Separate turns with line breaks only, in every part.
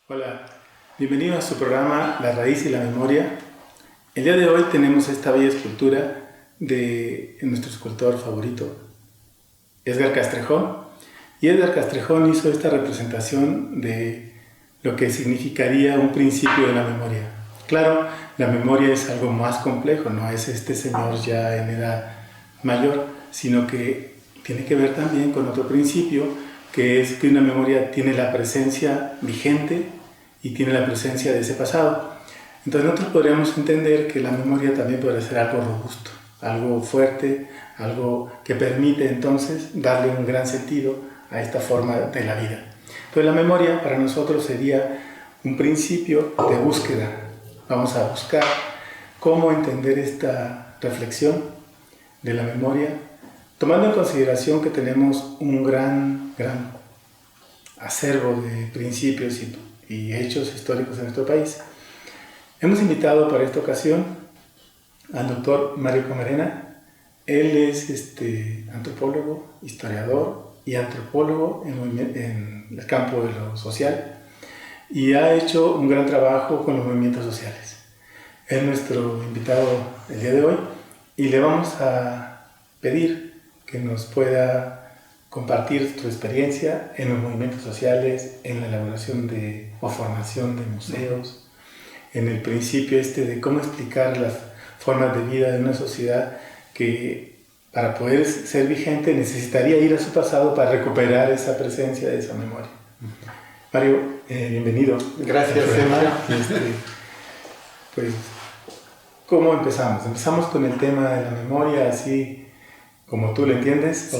Hola, bienvenido a su programa La Raíz y la Memoria. El día de hoy tenemos esta bella escultura de nuestro escultor favorito, Edgar Castrejón. Y Edgar Castrejón hizo esta representación de lo que significaría un principio de la memoria. Claro, la memoria es algo más complejo, no es este señor ya en edad mayor, sino que tiene que ver también con otro principio, que es que una memoria tiene la presencia vigente y tiene la presencia de ese pasado. Entonces nosotros podríamos entender que la memoria también puede ser algo robusto, algo fuerte, algo que permite entonces darle un gran sentido a esta forma de la vida. Entonces la memoria para nosotros sería un principio de búsqueda. Vamos a buscar cómo entender esta reflexión de la memoria, tomando en consideración que tenemos un gran acervo de principios y hechos históricos en nuestro país. Hemos invitado para esta ocasión al doctor Mario Camarena. Él es antropólogo, historiador y antropólogo en el campo de lo social y ha hecho un gran trabajo con los movimientos sociales. Es nuestro invitado el día de hoy y le vamos a pedir que nos pueda compartir tu experiencia en los movimientos sociales, en la elaboración o formación de museos, en el principio de cómo explicar las formas de vida de una sociedad que para poder ser vigente necesitaría ir a su pasado para recuperar esa presencia de esa memoria. Mario, bienvenido.
Gracias, Emma.
Pues, ¿cómo empezamos? ¿Empezamos con el tema de la memoria así como tú lo entiendes?
Sí.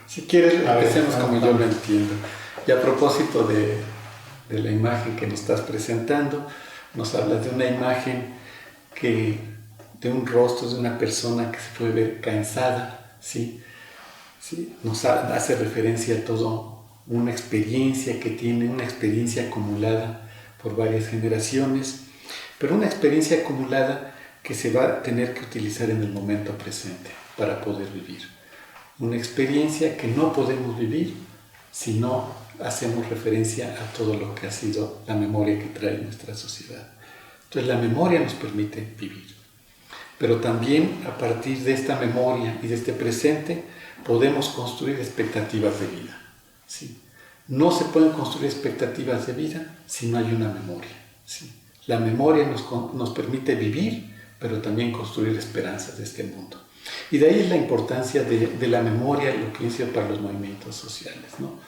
Si quieres, empecemos como yo lo entiendo. Y a propósito de la imagen que nos estás presentando, nos hablas de una imagen de un rostro de una persona que se puede ver cansada, ¿sí? ¿Sí? Nos hace referencia a todo una experiencia que tiene, una experiencia acumulada por varias generaciones, pero una experiencia acumulada que se va a tener que utilizar en el momento presente para poder vivir. Una experiencia que no podemos vivir si no hacemos referencia a todo lo que ha sido la memoria que trae nuestra sociedad. Entonces la memoria nos permite vivir. Pero también a partir de esta memoria y de este presente podemos construir expectativas de vida. ¿Sí? No se pueden construir expectativas de vida si no hay una memoria. ¿Sí? La memoria nos permite vivir, pero también construir esperanzas de este mundo. Y de ahí es la importancia de la memoria, lo que dice para los movimientos sociales, ¿no?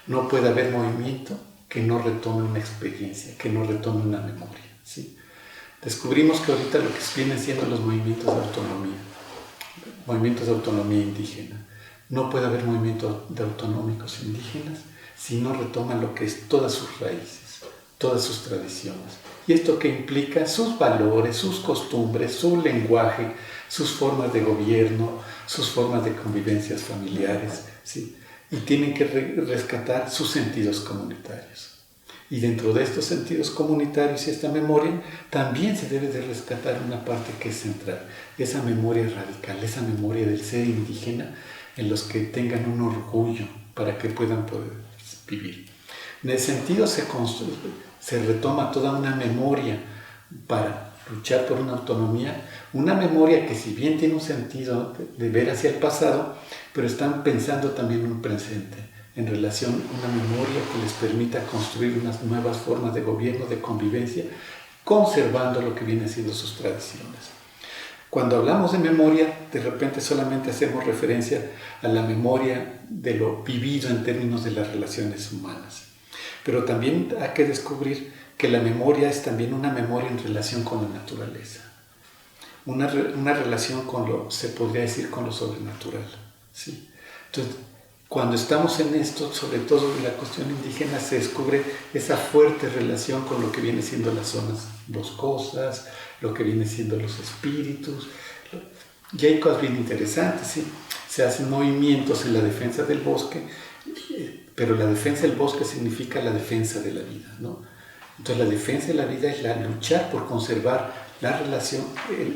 No puede haber movimiento que no retome una experiencia, que no retome una memoria, ¿sí? Descubrimos que ahorita lo que vienen siendo los movimientos de autonomía indígena. No puede haber movimientos de autonómicos indígenas si no retoman lo que es todas sus raíces, todas sus tradiciones. Y esto que implica sus valores, sus costumbres, su lenguaje, sus formas de gobierno, sus formas de convivencias familiares, ¿sí? Y tienen que rescatar sus sentidos comunitarios. Y dentro de estos sentidos comunitarios y esta memoria, también se debe de rescatar una parte que es central, esa memoria radical, esa memoria del ser indígena, en los que tengan un orgullo para que puedan poder vivir. En ese sentido se retoma toda una memoria para luchar por una autonomía, una memoria que si bien tiene un sentido de ver hacia el pasado, pero están pensando también en un presente, en relación a una memoria que les permita construir unas nuevas formas de gobierno, de convivencia, conservando lo que viene siendo sus tradiciones. Cuando hablamos de memoria, de repente solamente hacemos referencia a la memoria de lo vivido en términos de las relaciones humanas. Pero también hay que descubrir que la memoria es también una memoria en relación con la naturaleza. Una relación con se podría decir, con lo sobrenatural, ¿sí? Entonces, cuando estamos en esto, sobre todo en la cuestión indígena, se descubre esa fuerte relación con lo que viene siendo las zonas boscosas, lo que viene siendo los espíritus. Y hay cosas bien interesantes, ¿sí? Se hacen movimientos en la defensa del bosque, pero la defensa del bosque significa la defensa de la vida, ¿no? Entonces la defensa de la vida es la luchar por conservar la relación,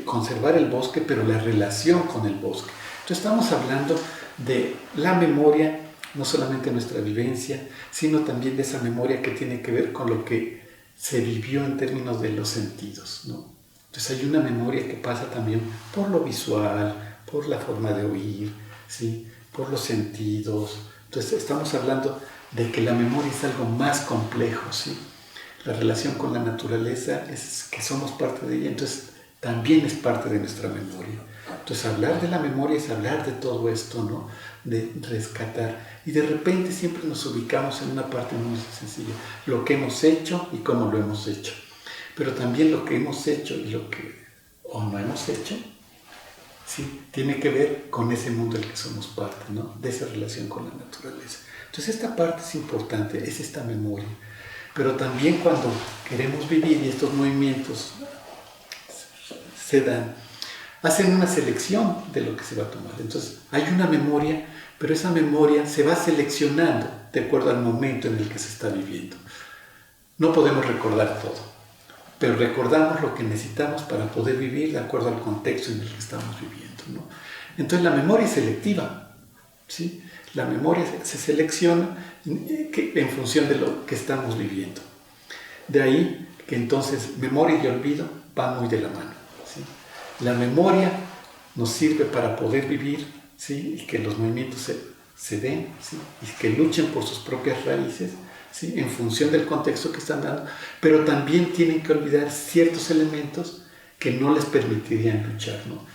conservar el bosque, pero la relación con el bosque. Entonces estamos hablando de la memoria, no solamente nuestra vivencia, sino también de esa memoria que tiene que ver con lo que se vivió en términos de los sentidos, ¿no? Entonces hay una memoria que pasa también por lo visual, por la forma de oír, ¿sí? Por los sentidos. Entonces estamos hablando de que la memoria es algo más complejo, ¿sí? La relación con la naturaleza es que somos parte de ella, entonces también es parte de nuestra memoria. Entonces hablar de la memoria es hablar de todo esto, ¿no? De rescatar. Y de repente siempre nos ubicamos en una parte muy sencilla, lo que hemos hecho y cómo lo hemos hecho. Pero también lo que hemos hecho y lo que o no hemos hecho, ¿sí? Tiene que ver con ese mundo del que somos parte, ¿no? De esa relación con la naturaleza. Entonces esta parte es importante, es esta memoria. Pero también cuando queremos vivir y estos movimientos se dan, hacen una selección de lo que se va a tomar. Entonces hay una memoria, pero esa memoria se va seleccionando de acuerdo al momento en el que se está viviendo. No podemos recordar todo, pero recordamos lo que necesitamos para poder vivir de acuerdo al contexto en el que estamos viviendo, ¿no? Entonces la memoria es selectiva, ¿sí? La memoria se selecciona en función de lo que estamos viviendo. De ahí que entonces memoria y olvido van muy de la mano, ¿sí? La memoria nos sirve para poder vivir, ¿sí? Y que los movimientos se den, ¿sí? Y que luchen por sus propias raíces, ¿sí? En función del contexto que están dando, pero también tienen que olvidar ciertos elementos que no les permitirían luchar, ¿no?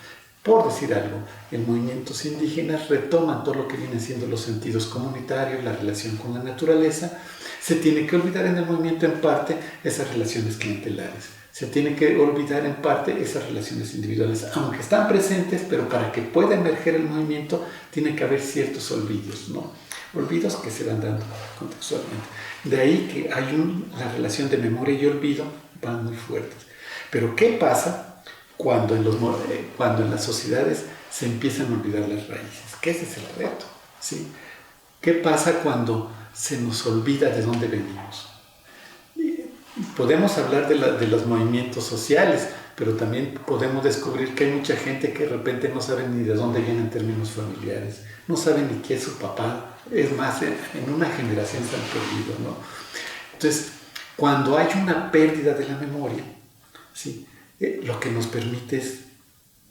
Por decir algo, en movimientos indígenas retoman todo lo que vienen siendo los sentidos comunitarios, la relación con la naturaleza. Se tiene que olvidar en el movimiento en parte esas relaciones clientelares. Se tiene que olvidar en parte esas relaciones individuales, aunque están presentes, pero para que pueda emerger el movimiento tiene que haber ciertos olvidos, ¿no? Olvidos que se van dando contextualmente. De ahí que hay la relación de memoria y olvido van muy fuertes. Pero ¿qué pasa cuando en las sociedades se empiezan a olvidar las raíces? Que ese es el reto, ¿sí? ¿Qué pasa cuando se nos olvida de dónde venimos? Podemos hablar de los movimientos sociales, pero también podemos descubrir que hay mucha gente que de repente no sabe ni de dónde vienen en términos familiares, no sabe ni quién es su papá. Es más, en una generación se han perdido, ¿no? Entonces, cuando hay una pérdida de la memoria, ¿sí? Lo que nos permite es,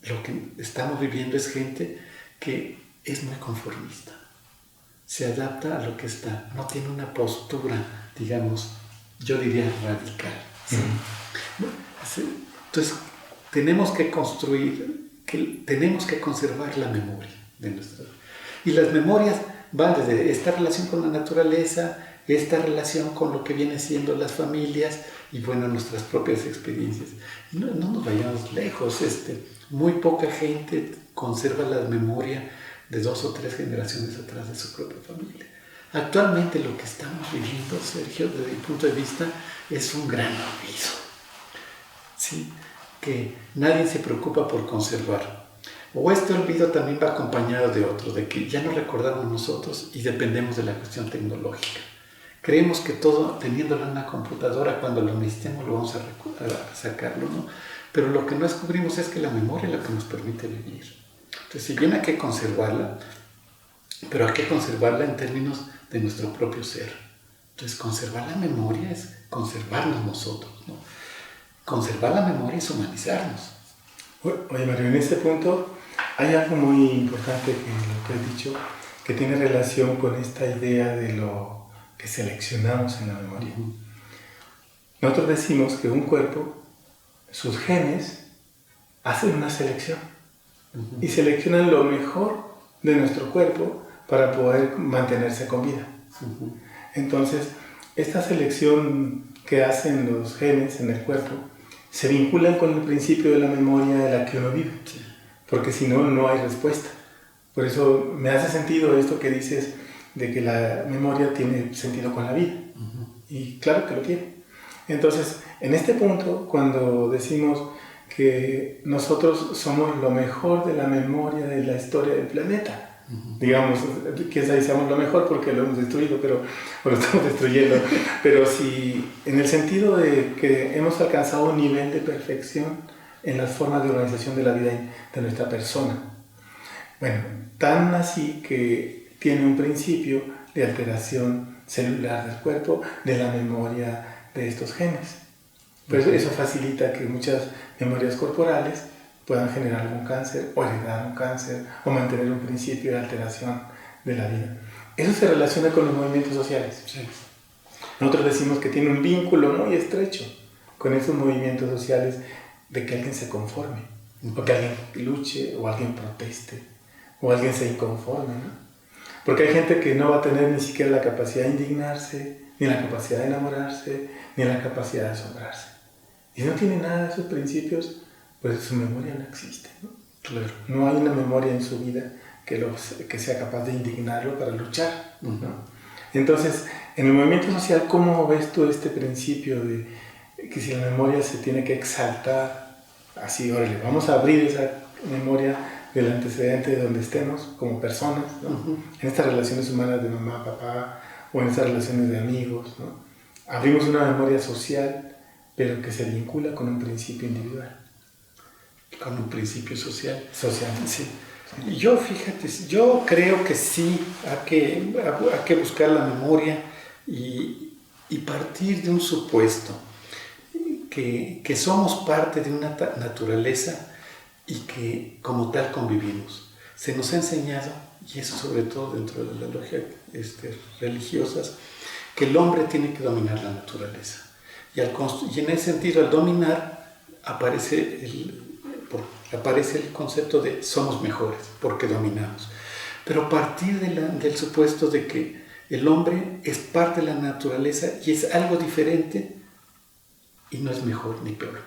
lo que estamos viviendo es gente que es muy conformista, se adapta a lo que está, no tiene una postura, digamos, yo diría radical, ¿sí? Entonces, tenemos que conservar la memoria de nuestra vida. Y las memorias van desde esta relación con la naturaleza, esta relación con lo que vienen siendo las familias y, bueno, nuestras propias experiencias. No nos vayamos lejos, muy poca gente conserva la memoria de 2 o 3 generaciones atrás de su propia familia. Actualmente lo que estamos viviendo, Sergio, desde mi punto de vista, es un gran olvido, ¿sí? Que nadie se preocupa por conservar. O este olvido también va acompañado de otro, de que ya no recordamos nosotros y dependemos de la cuestión tecnológica. Creemos que todo, teniéndolo en una computadora, cuando lo necesitemos lo vamos a sacarlo, ¿no? Pero lo que no descubrimos es que la memoria es la que nos permite vivir. Entonces, si bien hay que conservarla, pero hay que conservarla en términos de nuestro propio ser. Entonces, conservar la memoria es conservarnos nosotros, ¿no? Conservar la memoria es humanizarnos.
Oye, Mario, en este punto hay algo muy importante que lo que has dicho, que tiene relación con esta idea de lo que seleccionamos en la memoria. Nosotros decimos que un cuerpo, sus genes, hacen una selección y seleccionan lo mejor de nuestro cuerpo para poder mantenerse con vida. Entonces, esta selección que hacen los genes en el cuerpo se vinculan con el principio de la memoria de la que uno vive, porque si no, no hay respuesta. Por eso me hace sentido esto que dices de que la memoria tiene sentido con la vida. Y claro que lo tiene. Entonces, en este punto, cuando decimos que nosotros somos lo mejor de la memoria de la historia del planeta, digamos, quién sabe si somos lo mejor porque lo hemos destruido, o lo estamos destruyendo, pero si en el sentido de que hemos alcanzado un nivel de perfección en las formas de organización de la vida de nuestra persona. Bueno, tan así que tiene un principio de alteración celular del cuerpo, de la memoria de estos genes. Pues eso facilita que muchas memorias corporales puedan generar algún cáncer o heredar un cáncer o mantener un principio de alteración de la vida. Eso se relaciona con los movimientos sociales.
Sí.
Nosotros decimos que tiene un vínculo muy estrecho con esos movimientos sociales de que alguien se conforme, o que alguien luche, o alguien proteste, o alguien se inconforme, ¿no? Porque hay gente que no va a tener ni siquiera la capacidad de indignarse, ni la capacidad de enamorarse, ni la capacidad de asombrarse. Y si no tiene nada de esos principios, pues su memoria no existe, ¿no?
Claro.
No hay una memoria en su vida que sea capaz de indignarlo para luchar, ¿no? Entonces, en el movimiento social, ¿cómo ves tú este principio de que si la memoria se tiene que exaltar, así, órale, vamos a abrir esa memoria del antecedente de donde estemos como personas, ¿no? En estas relaciones humanas de mamá, papá, o en estas relaciones de amigos, ¿no? Abrimos una memoria social, pero que se vincula con un principio individual.
Con un principio social.
Social.
Sí. Y yo, fíjate, yo creo que sí, hay que buscar la memoria y partir de un supuesto, que somos parte de una naturaleza y que como tal convivimos. Se nos ha enseñado, y eso sobre todo dentro de las logias religiosas, que el hombre tiene que dominar la naturaleza. Y en ese sentido, al dominar, aparece el concepto de somos mejores porque dominamos. Pero a partir del supuesto de que el hombre es parte de la naturaleza y es algo diferente y no es mejor ni peor,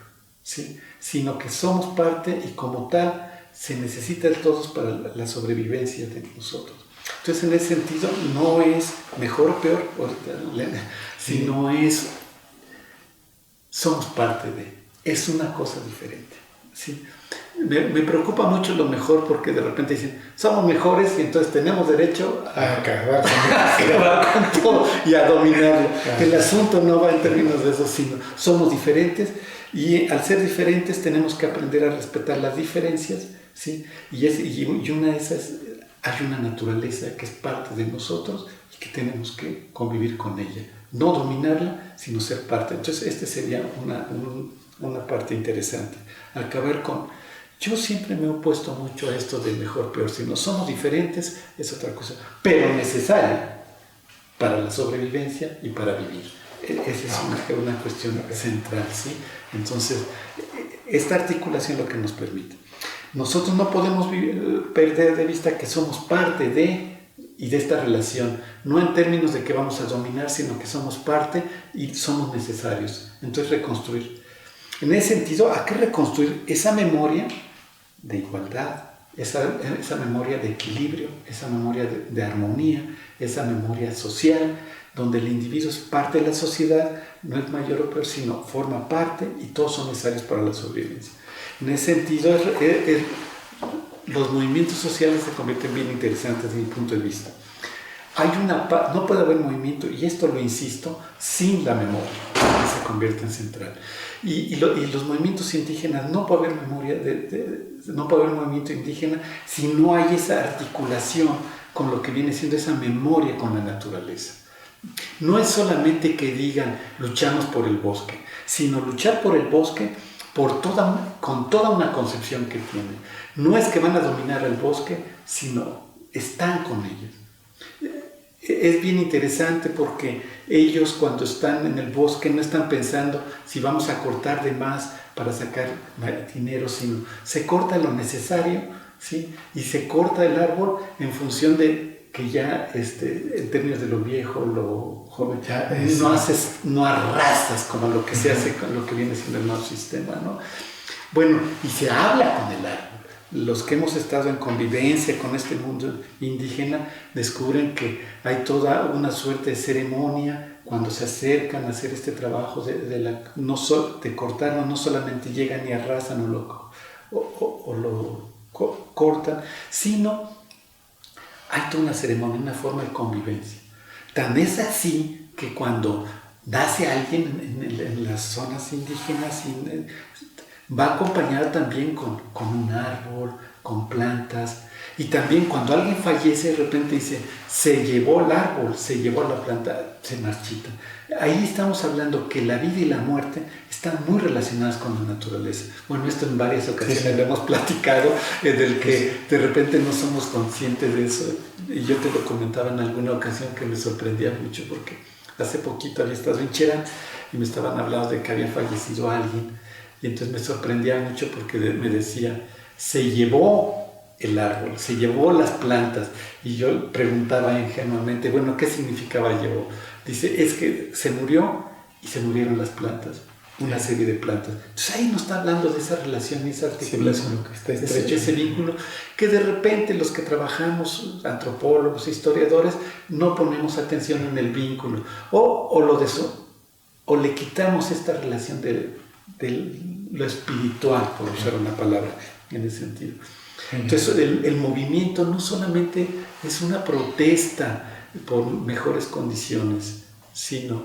¿sí? Sino que somos parte y como tal se necesita de todos para la sobrevivencia de nosotros. Entonces, en ese sentido, no es mejor o peor, sino somos parte es una cosa diferente, ¿sí? Me preocupa mucho lo mejor porque de repente dicen, somos mejores y entonces tenemos derecho a acabar con todo y a dominarlo. El asunto no va en términos de eso, sino somos diferentes y al ser diferentes tenemos que aprender a respetar las diferencias, ¿sí? Y una de esas, hay una naturaleza que es parte de nosotros y que tenemos que convivir con ella. No dominarla, sino ser parte. Entonces, sería una parte interesante. Acabar con... Yo siempre me he opuesto mucho a esto de mejor, peor. Si no somos diferentes, es otra cosa, pero necesaria para la sobrevivencia y para vivir. Esa es una cuestión central, ¿sí? Entonces, esta articulación es lo que nos permite. Nosotros no podemos perder de vista que somos parte de esta relación, no en términos de que vamos a dominar, sino que somos parte y somos necesarios. Entonces, reconstruir. En ese sentido, hay que reconstruir esa memoria de igualdad, esa memoria de equilibrio, esa memoria de armonía, esa memoria social, donde el individuo es parte de la sociedad, no es mayor o peor, sino forma parte y todos son necesarios para la sobrevivencia. En ese sentido, los movimientos sociales se convierten bien interesantes desde mi punto de vista. No puede haber movimiento, y esto lo insisto, sin la memoria, que se convierte en central. Y los movimientos indígenas, no puede haber memoria, no puede haber movimiento indígena si no hay esa articulación con lo que viene siendo esa memoria con la naturaleza. No es solamente que digan luchamos por el bosque, sino luchar por el bosque con toda una concepción que tienen. No es que van a dominar el bosque, sino están con ellos. Es bien interesante porque ellos cuando están en el bosque no están pensando si vamos a cortar de más para sacar dinero, sino se corta lo necesario, ¿sí? Y se corta el árbol en función de que ya en términos de lo viejo, lo joven, no arrasas como lo que se hace con lo que viene siendo el nuevo sistema, ¿no? Bueno, y se habla con el árbol. Los que hemos estado en convivencia con este mundo indígena descubren que hay toda una suerte de ceremonia cuando se acercan a hacer este trabajo de cortarlo. No solamente llegan y arrasan o lo cortan, sino hay toda una ceremonia, una forma de convivencia. Tan es así que cuando nace alguien en las zonas indígenas, va acompañada también con un árbol, con plantas, Y también cuando alguien fallece, de repente dice, se llevó el árbol, se llevó la planta, se marchita. Ahí estamos hablando que la vida y la muerte están muy relacionadas con la naturaleza. Bueno, esto en varias ocasiones lo hemos platicado, del que de repente no somos conscientes de eso. Y yo te lo comentaba en alguna ocasión que me sorprendía mucho, porque hace poquito había estado en Cherán y me estaban hablando de que había fallecido alguien. Y entonces me sorprendía mucho porque me decía, se llevó el árbol, se llevó las plantas. Y yo preguntaba ingenuamente, bueno, ¿qué significaba llevó? Dice, es que se murió y se murieron las plantas, una serie de plantas. Entonces ahí nos está hablando de esa relación y esa articulación, ese vínculo, que de repente los que trabajamos, antropólogos, historiadores, no ponemos atención en el vínculo, o le quitamos esta relación de lo espiritual, por usar una palabra en ese sentido. Entonces el movimiento no solamente es una protesta por mejores condiciones, sino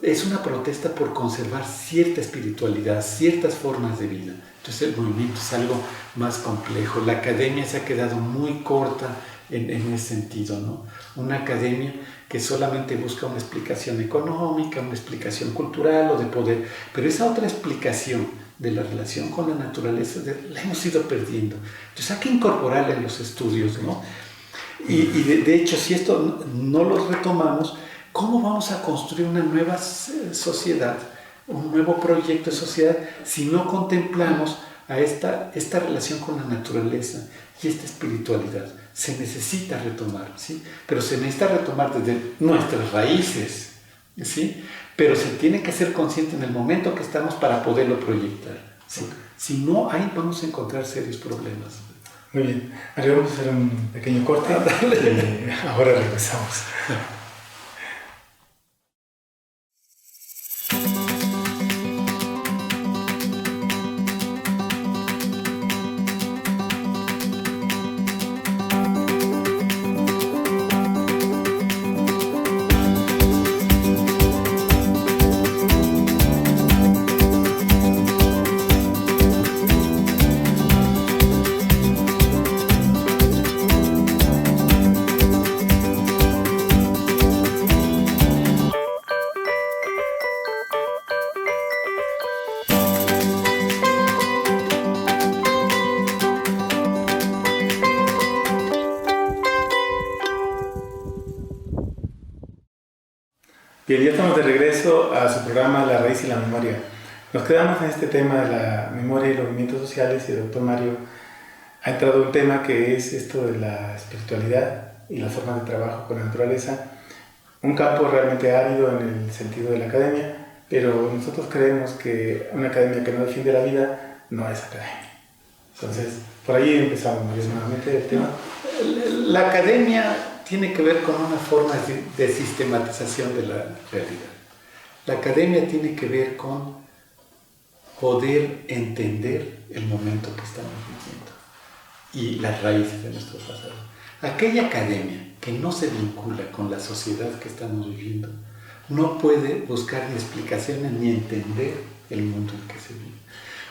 es una protesta por conservar cierta espiritualidad, ciertas formas de vida. Entonces el movimiento es algo más complejo. La academia se ha quedado muy corta en ese sentido, ¿no? Una academia que solamente busca una explicación económica, una explicación cultural o de poder, pero esa otra explicación de la relación con la naturaleza la hemos ido perdiendo. Entonces hay que incorporarla en los estudios, ¿no? Y de hecho, si esto no lo retomamos, ¿cómo vamos a construir una nueva sociedad, un nuevo proyecto de sociedad, si no contemplamos a esta relación con la naturaleza y esta espiritualidad? Se necesita retomar, ¿sí? Pero se necesita retomar desde nuestras raíces, ¿sí? Pero se tiene que ser consciente en el momento que estamos para poderlo proyectar, ¿sí? Si no, ahí vamos a encontrar serios problemas.
Muy bien, ahora vamos a hacer un pequeño corte y ahora regresamos. Bien, ya estamos de regreso a su programa La Raíz y la Memoria. Nos quedamos en este tema de la memoria y los movimientos sociales y el doctor Mario ha entrado un tema que es esto de la espiritualidad y las formas de trabajo con la naturaleza, un campo realmente árido en el sentido de la academia, pero nosotros creemos que una academia que no defiende la vida no es academia. Entonces, por ahí empezamos, Mario, nuevamente el tema.
La academia tiene que ver con una forma de sistematización de la realidad. La academia tiene que ver con poder entender el momento que estamos viviendo y las raíces de nuestro pasado. Aquella academia que no se vincula con la sociedad que estamos viviendo no puede buscar ni explicaciones ni entender el mundo en que se vive.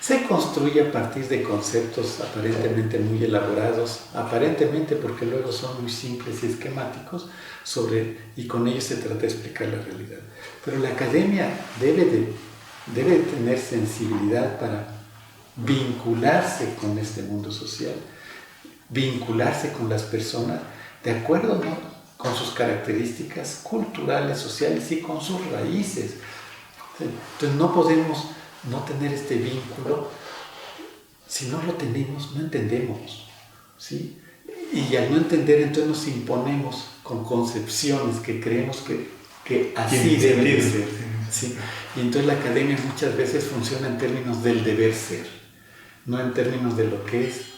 Se construye a partir de conceptos aparentemente muy elaborados, aparentemente porque luego son muy simples y esquemáticos, y con ellos se trata de explicar la realidad. Pero la academia debe tener sensibilidad para vincularse con este mundo social, vincularse con las personas, de acuerdo, ¿no?, con sus características culturales, sociales y con sus raíces. Entonces no podemos no tener este vínculo. Si no lo tenemos, no entendemos, ¿sí? Y al no entender, entonces nos imponemos con concepciones que creemos que así debe de ser, ¿sí? Y entonces la academia muchas veces funciona en términos del deber ser, no en términos de lo que es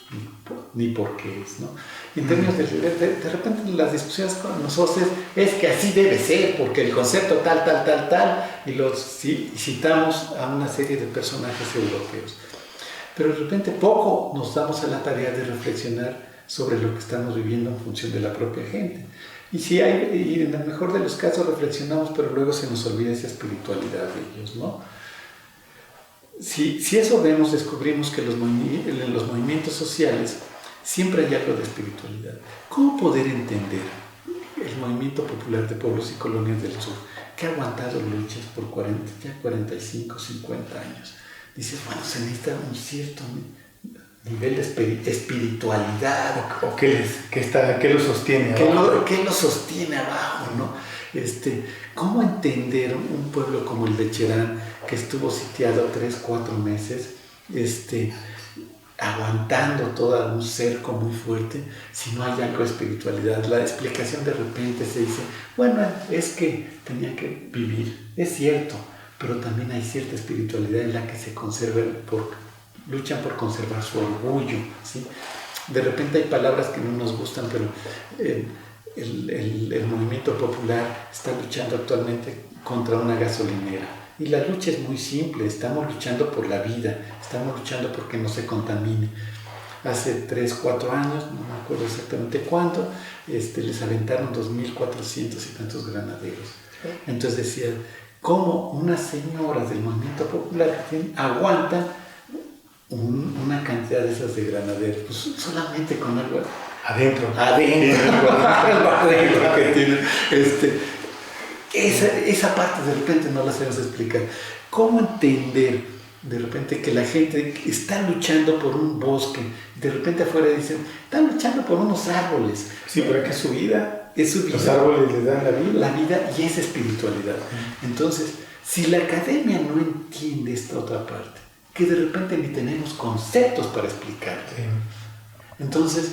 ni por qué es, ¿no? Y en términos de repente las discusiones con nosotros es que así debe ser, porque el concepto tal, y citamos a una serie de personajes europeos. Pero de repente poco nos damos a la tarea de reflexionar sobre lo que estamos viviendo en función de la propia gente. Y en el mejor de los casos reflexionamos, pero luego se nos olvida esa espiritualidad de ellos, ¿no? Si eso vemos, descubrimos que en los movimientos sociales siempre hay algo de espiritualidad. ¿Cómo poder entender el movimiento popular de pueblos y colonias del sur, que ha aguantado luchas por 45, 50 años? Dices, bueno, se necesita un cierto nivel de espiritualidad.
¿O qué lo sostiene abajo?
¿Qué lo sostiene abajo, no? ¿Cómo entender un pueblo como el de Cherán, que estuvo sitiado 3, 4 meses, aguantando todo un cerco muy fuerte, si no hay algo de espiritualidad? La explicación de repente se dice, bueno, es que tenía que vivir, es cierto, pero también hay cierta espiritualidad en la que se conserva, luchan por conservar su orgullo, ¿sí? De repente hay palabras que no nos gustan, pero el movimiento popular está luchando actualmente contra una gasolinera. Y la lucha es muy simple, estamos luchando por la vida, estamos luchando porque no se contamine. Hace 3, 4 años, no me acuerdo exactamente cuándo, les aventaron 2.400 y tantos granaderos. Entonces decían, ¿cómo unas señoras del movimiento popular aguantan una cantidad de esas de granaderos? Pues solamente con algo
adentro
que tienen. Esa parte de repente no la sabemos explicar. ¿Cómo entender de repente que la gente está luchando por un bosque? De repente afuera dicen, están luchando por unos árboles.
Sí, pero es que es su vida.
Es su vida.
Los árboles les dan la vida.
La vida y esa espiritualidad. Entonces, si la academia no entiende esta otra parte, que de repente ni tenemos conceptos para explicar, entonces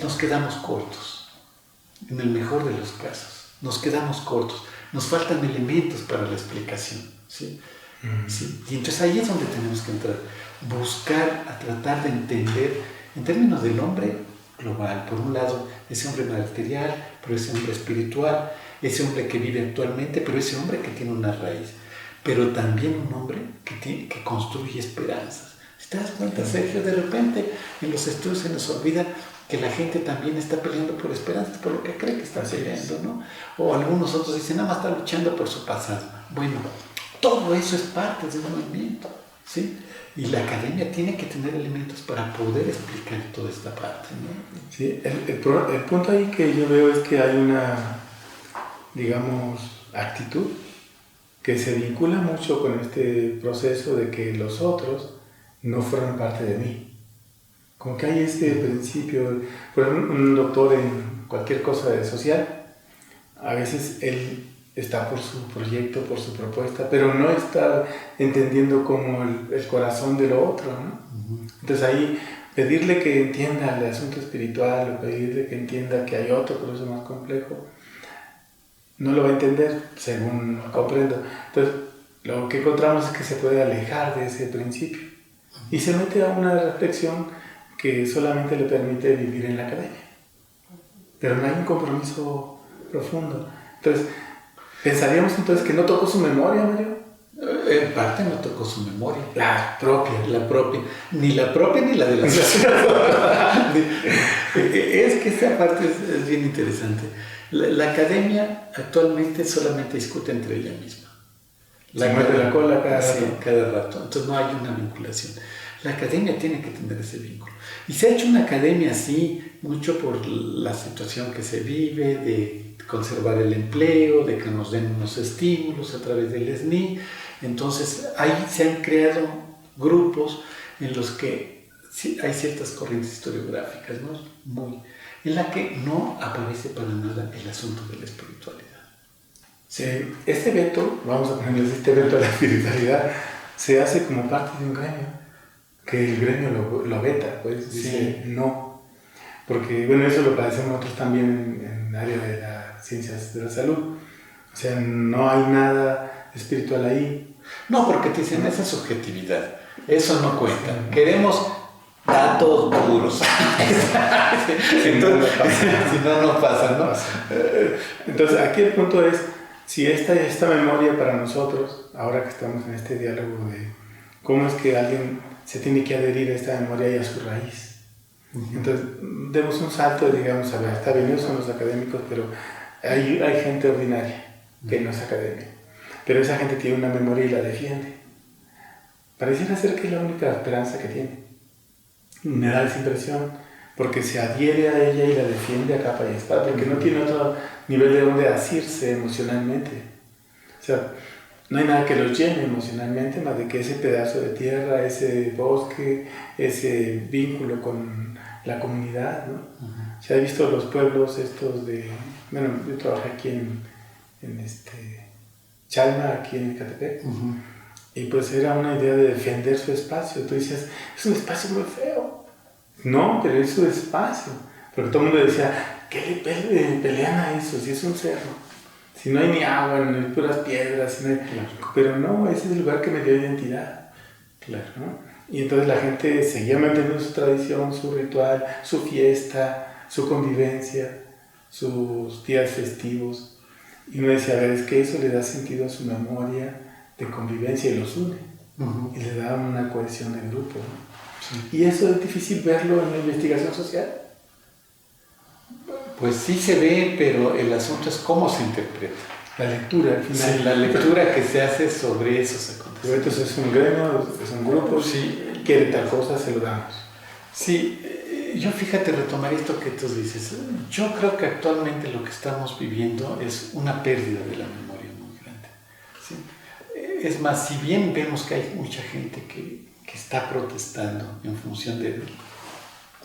nos quedamos cortos. En el mejor de los casos, nos quedamos cortos. Nos faltan elementos para la explicación, ¿sí? ¿Sí? Y entonces ahí es donde tenemos que entrar. Buscar, a tratar de entender, en términos del hombre global, por un lado, ese hombre material, pero ese hombre espiritual, ese hombre que vive actualmente, pero ese hombre que tiene una raíz, pero también un hombre que construye esperanzas. Si te das cuenta, Sergio, de repente en los estudios se nos olvida que la gente también está peleando por esperanzas, por lo que cree que está peleando, ¿no? O algunos otros dicen, nada más está luchando por su pasado. Bueno, todo eso es parte de un movimiento, ¿sí? Y la academia tiene que tener elementos para poder explicar toda esta parte, ¿no?
Sí, el punto ahí que yo veo es que hay una, digamos, actitud que se vincula mucho con este proceso de que los otros no fueron parte de mí. Como que hay este principio, por ejemplo, un doctor en cualquier cosa de social, a veces él está por su proyecto, por su propuesta, pero no está entendiendo como el corazón de lo otro, ¿no? Entonces ahí pedirle que entienda el asunto espiritual o pedirle que entienda que hay otro proceso más complejo, no lo va a entender según comprendo. Entonces lo que encontramos es que se puede alejar de ese principio y se mete a una reflexión que solamente le permite vivir en la academia, pero no hay un compromiso profundo. Entonces, ¿pensaríamos entonces que no tocó su memoria, Mario?
En parte no tocó su memoria.
La propia.
Ni la propia ni la de la sociedad. Es que esta parte es bien interesante. La academia actualmente solamente discute entre ella misma.
Se mueve la cola
cada rato. Entonces no hay una vinculación. La academia tiene que tener ese vínculo. Y se ha hecho una academia así, mucho por la situación que se vive, de conservar el empleo, de que nos den unos estímulos a través del SNI. Entonces, ahí se han creado grupos en los que hay ciertas corrientes historiográficas, ¿no? En la que no aparece para nada el asunto de la espiritualidad.
Sí, este veto, vamos a ponerles este veto a la espiritualidad, se hace como parte de un gremio. Que el gremio lo veta, pues dice no, porque bueno, eso lo padecemos nosotros también en el área de las ciencias de la salud, o sea, no hay nada espiritual ahí.
No, porque te dicen esa subjetividad, eso no cuenta, queremos datos duros. Entonces, si no pasa, ¿no?
Entonces aquí el punto es, si esta memoria para nosotros, ahora que estamos en este diálogo de cómo es que alguien se tiene que adherir a esta memoria y a su raíz. Entonces, demos un salto, digamos, a ver, está bien, ellos son los académicos, pero hay gente ordinaria que no es academia. Pero esa gente tiene una memoria y la defiende. Pareciera ser que es la única esperanza que tiene. Me da esa impresión, porque se adhiere a ella y la defiende a capa y espada, porque no tiene otro nivel de donde asirse emocionalmente. O sea, no hay nada que los llene emocionalmente más de que ese pedazo de tierra, ese bosque, ese vínculo con la comunidad, ¿no? Se ha visto los pueblos estos de... Bueno, yo trabajé aquí en Chalma, aquí en Ecatepec, y pues era una idea de defender su espacio. Tú decías, es un espacio muy feo. No, pero es su espacio. Porque todo el mundo decía, ¿qué le pelean a eso? Si es un cerro. Si no hay ni agua, no hay puras piedras. Si no hay... Claro. Pero no, ese es el lugar que me dio identidad. Claro, ¿no? Y entonces la gente seguía manteniendo su tradición, su ritual, su fiesta, su convivencia, sus días festivos. Y uno decía, a ver, es que eso le da sentido a su memoria de convivencia y los une. Y le da una cohesión de grupo, ¿no? Sí. ¿Y eso es difícil verlo en la investigación social?
Pues sí se ve, pero el asunto es cómo se interpreta.
La lectura, al final.
Sí, la lectura que se hace sobre esos acontecimientos.
Entonces es un gremio, es un grupo,
sí,
quiere tal cosa, se lo damos.
Sí, yo fíjate, retomar esto que tú dices. Yo creo que actualmente lo que estamos viviendo es una pérdida de la memoria muy grande. ¿Sí? Es más, si bien vemos que hay mucha gente que está protestando en función de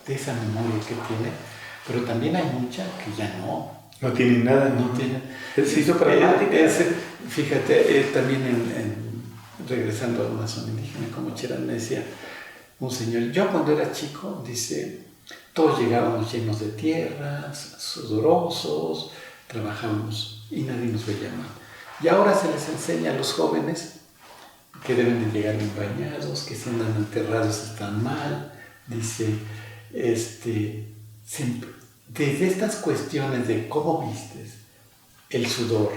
esa memoria que tiene, pero también hay mucha que ya no.
No tienen nada.
No tienen.
Se hizo pragmática.
Fíjate, también regresando a una zona indígena como Cherán, me decía un señor, yo cuando era chico, dice, todos llegábamos llenos de tierras, sudorosos, trabajábamos y nadie nos veía mal. Y ahora se les enseña a los jóvenes que deben de llegar bien bañados, que si andan enterrados están mal. Dice, desde estas cuestiones de cómo vistes, el sudor,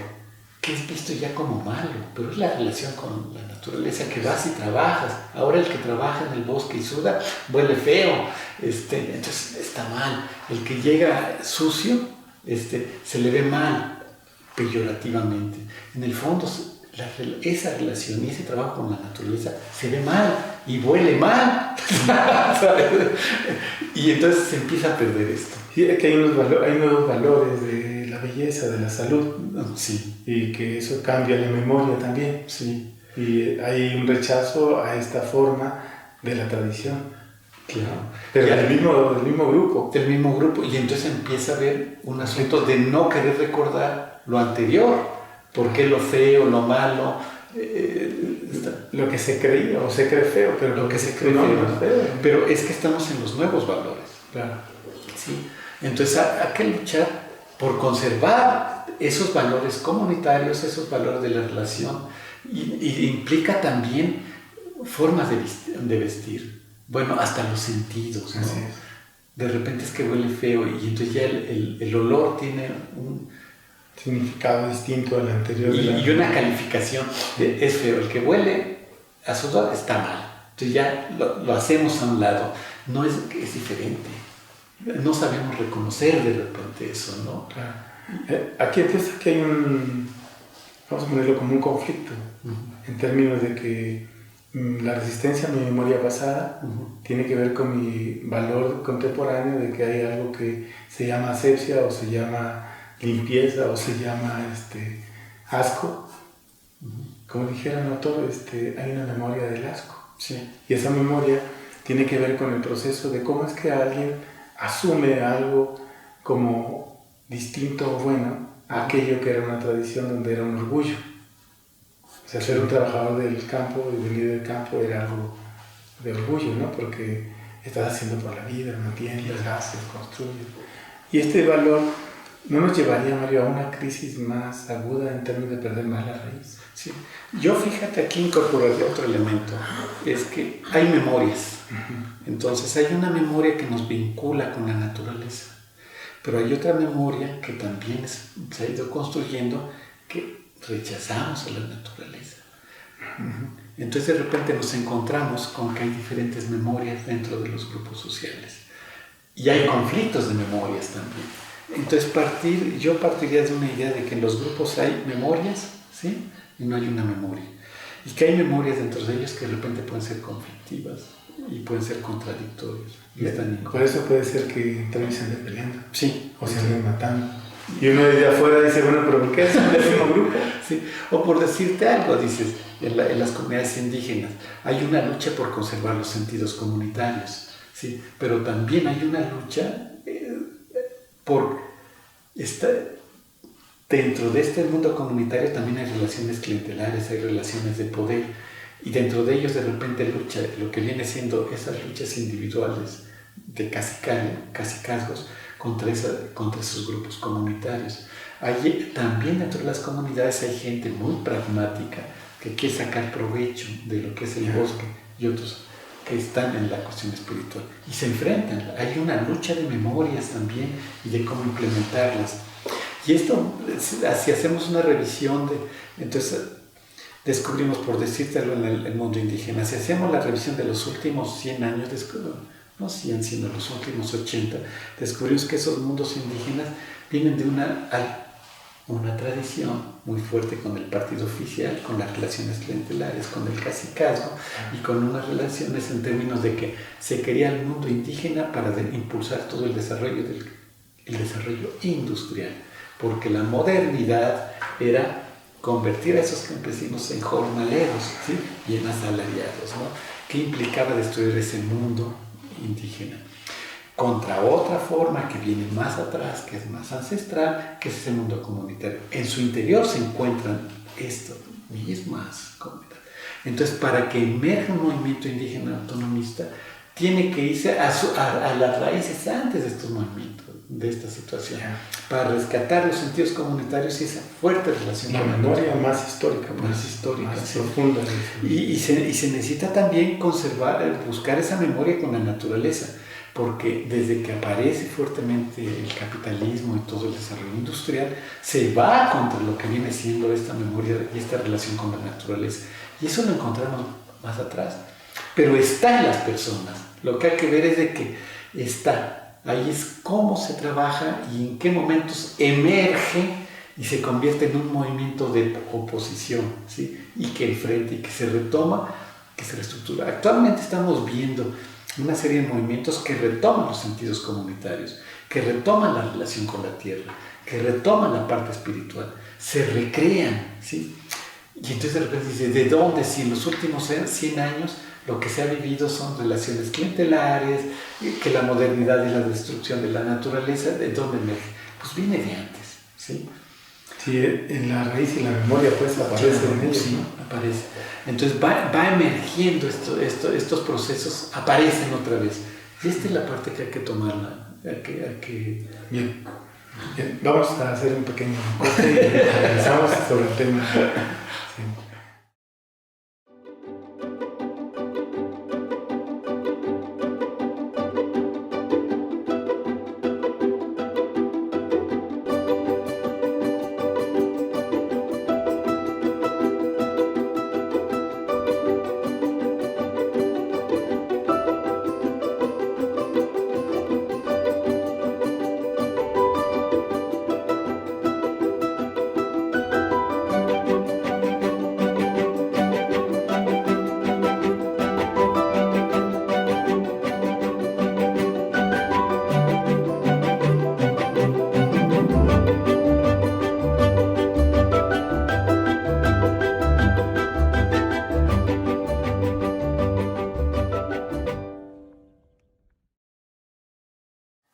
que es visto ya como malo, pero es la relación con la naturaleza, que vas y trabajas. Ahora el que trabaja en el bosque y suda, huele feo, entonces está mal. El que llega sucio, se le ve mal, peyorativamente. En el fondo, esa relación y ese trabajo con la naturaleza se ve mal y huele mal. Y entonces se empieza a perder esto.
Sí, es que hay nuevos valores de la belleza, de la salud.
Sí.
Y que eso cambia la memoria también.
Sí.
Y hay un rechazo a esta forma de la tradición.
Claro.
Pero del mismo grupo.
Del mismo grupo. Y entonces empieza a haber un asunto de no querer recordar lo anterior. Porque lo feo, lo malo,
lo que se creía o se cree feo, pero
lo que se cree feo. Pero es que estamos en los nuevos valores.
Claro.
¿Sí? Entonces hay que luchar por conservar esos valores comunitarios, esos valores de la relación, y implica también formas de vestir. Bueno, hasta los sentidos, ¿no?
Así es.
De repente es que huele feo y entonces ya el olor tiene un
significado distinto al anterior.
Y una calificación es feo. El que huele a sudor está mal. Entonces ya lo hacemos a un lado. No es diferente. No sabemos reconocer de repente eso, ¿no?
Claro. Aquí hay vamos a ponerlo como un conflicto, en términos de que la resistencia a mi memoria pasada tiene que ver con mi valor contemporáneo de que hay algo que se llama asepsia o se llama limpieza o se llama asco. Como dijera el autor, hay una memoria del asco.
Sí.
Y esa memoria tiene que ver con el proceso de cómo es que alguien asume algo como distinto o bueno a aquello que era una tradición donde era un orgullo. O sea, ser un trabajador del campo y venir del campo era algo de orgullo, ¿no? Porque estás haciendo por la vida, mantienes, haces, construyes. Y este valor ¿no nos llevaría, Mario, a una crisis más aguda en términos de perder más la raíz?
Sí. Yo, fíjate, aquí incorporaría otro elemento, es que hay memorias. Entonces hay una memoria que nos vincula con la naturaleza, pero hay otra memoria que también se ha ido construyendo que rechazamos a la naturaleza. Entonces de repente nos encontramos con que hay diferentes memorias dentro de los grupos sociales y hay conflictos de memorias también. Entonces yo partiría de una idea de que en los grupos hay memorias, ¿sí? Y no hay una memoria. Y que hay memorias dentro de ellos que de repente pueden ser conflictivas y pueden ser contradictorios.
Por eso puede ser que también se anden peleando.
Sí.
O se anden matando. Y uno desde afuera dice, bueno, pero ¿por qué son del mismo grupo?
Sí. O por decirte algo, dices, en las comunidades indígenas hay una lucha por conservar los sentidos comunitarios, ¿sí? Pero también hay una lucha por dentro de este mundo comunitario también hay relaciones clientelares, hay relaciones de poder, y dentro de ellos de repente lucha lo que viene siendo esas luchas individuales de cacicazgos contra esos grupos comunitarios. También dentro de las comunidades hay gente muy pragmática que quiere sacar provecho de lo que es el bosque, y otros que están en la cuestión espiritual y se enfrentan. Hay una lucha de memorias también y de cómo implementarlas. Y esto, si hacemos una revisión entonces descubrimos, por decírtelo, en el mundo indígena, si hacemos la revisión de los últimos 100 años, no 100, sino los últimos 80, descubrimos que esos mundos indígenas vienen de una tradición muy fuerte con el partido oficial, con las relaciones clientelares, con el cacicazgo y con unas relaciones en términos de que se quería el mundo indígena para impulsar todo el desarrollo industrial, porque la modernidad era convertir a esos campesinos en jornaleros, ¿sí? Y en asalariados, ¿no? Que implicaba destruir ese mundo indígena contra otra forma que viene más atrás, que es más ancestral, que es ese mundo comunitario. En su interior se encuentran estas mismas comunidades. Entonces, para que emerja un movimiento indígena autonomista, tiene que irse a las raíces antes de estos movimientos, de esta situación, para rescatar los sentidos comunitarios y esa fuerte relación
con la memoria más histórica, más profunda.
Y se necesita también buscar esa memoria con la naturaleza, porque desde que aparece fuertemente el capitalismo y todo el desarrollo industrial, se va contra lo que viene siendo esta memoria y esta relación con la naturaleza. Y eso lo encontramos más atrás. Pero está en las personas. Lo que hay que ver es de que está. Ahí es cómo se trabaja y en qué momentos emerge y se convierte en un movimiento de oposición, ¿sí? Y que enfrenta y que se retoma, que se reestructura. Actualmente estamos viendo una serie de movimientos que retoman los sentidos comunitarios, que retoman la relación con la tierra, que retoman la parte espiritual, se recrean, ¿sí? Y entonces de repente dice, ¿de dónde? Si en los últimos 100 años lo que se ha vivido son relaciones clientelares, que la modernidad y la destrucción de la naturaleza, ¿de dónde emerge? Pues viene de antes, ¿sí?
Sí, en la raíz y la memoria pues aparece en ellos,
sí,
¿no?
Aparece. Entonces va emergiendo estos procesos, aparecen otra vez. Y esta es la parte que hay que tomarla.
Bien. Vamos a hacer un pequeño corte y regresamos sobre el tema. Sí.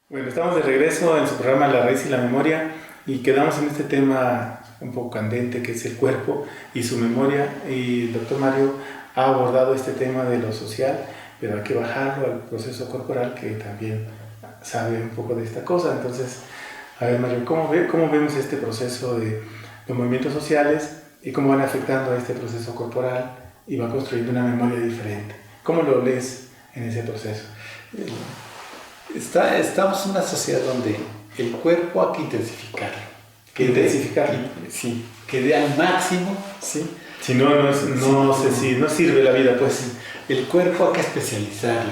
Bueno, estamos de regreso en su programa La Raíz y la Memoria y quedamos en este tema un poco candente que es el cuerpo y su memoria, y el doctor Mario ha abordado este tema de lo social, pero hay que bajarlo al proceso corporal, que también sabe un poco de esta cosa. Entonces, a ver, Mario, ¿cómo vemos este proceso de los movimientos sociales y cómo van afectando a este proceso corporal y va construyendo una memoria diferente? ¿Cómo lo lees en ese proceso?
Estamos en una sociedad donde el cuerpo hay que intensificarlo. Sí, que dé al máximo, ¿sí?
Si no, no sirve la vida, pues.
El cuerpo hay que especializarlo,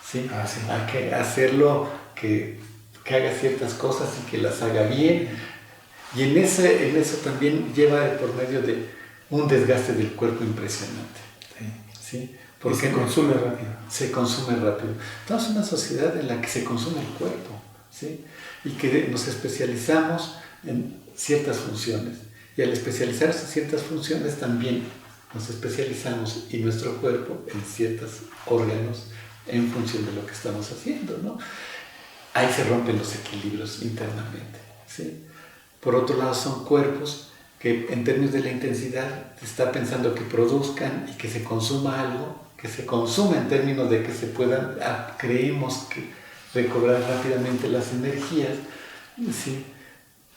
¿sí?
Sí.
Hay que hacerlo que haga ciertas cosas y que las haga bien. Y en eso también lleva por medio de un desgaste del cuerpo impresionante, ¿sí?
Porque se consume rápido.
Se consume rápido. Estamos en una sociedad en la que se consume el cuerpo, ¿sí? Y que nos especializamos en ciertas funciones. Y al especializarse en ciertas funciones también nos especializamos y nuestro cuerpo en ciertos órganos en función de lo que estamos haciendo, ¿no? Ahí se rompen los equilibrios internamente, ¿sí? Por otro lado, son cuerpos que en términos de la intensidad está pensando que produzcan y que se consuma algo, que se consuma en términos de que se puedan, creemos que recobrar rápidamente las energías, ¿sí?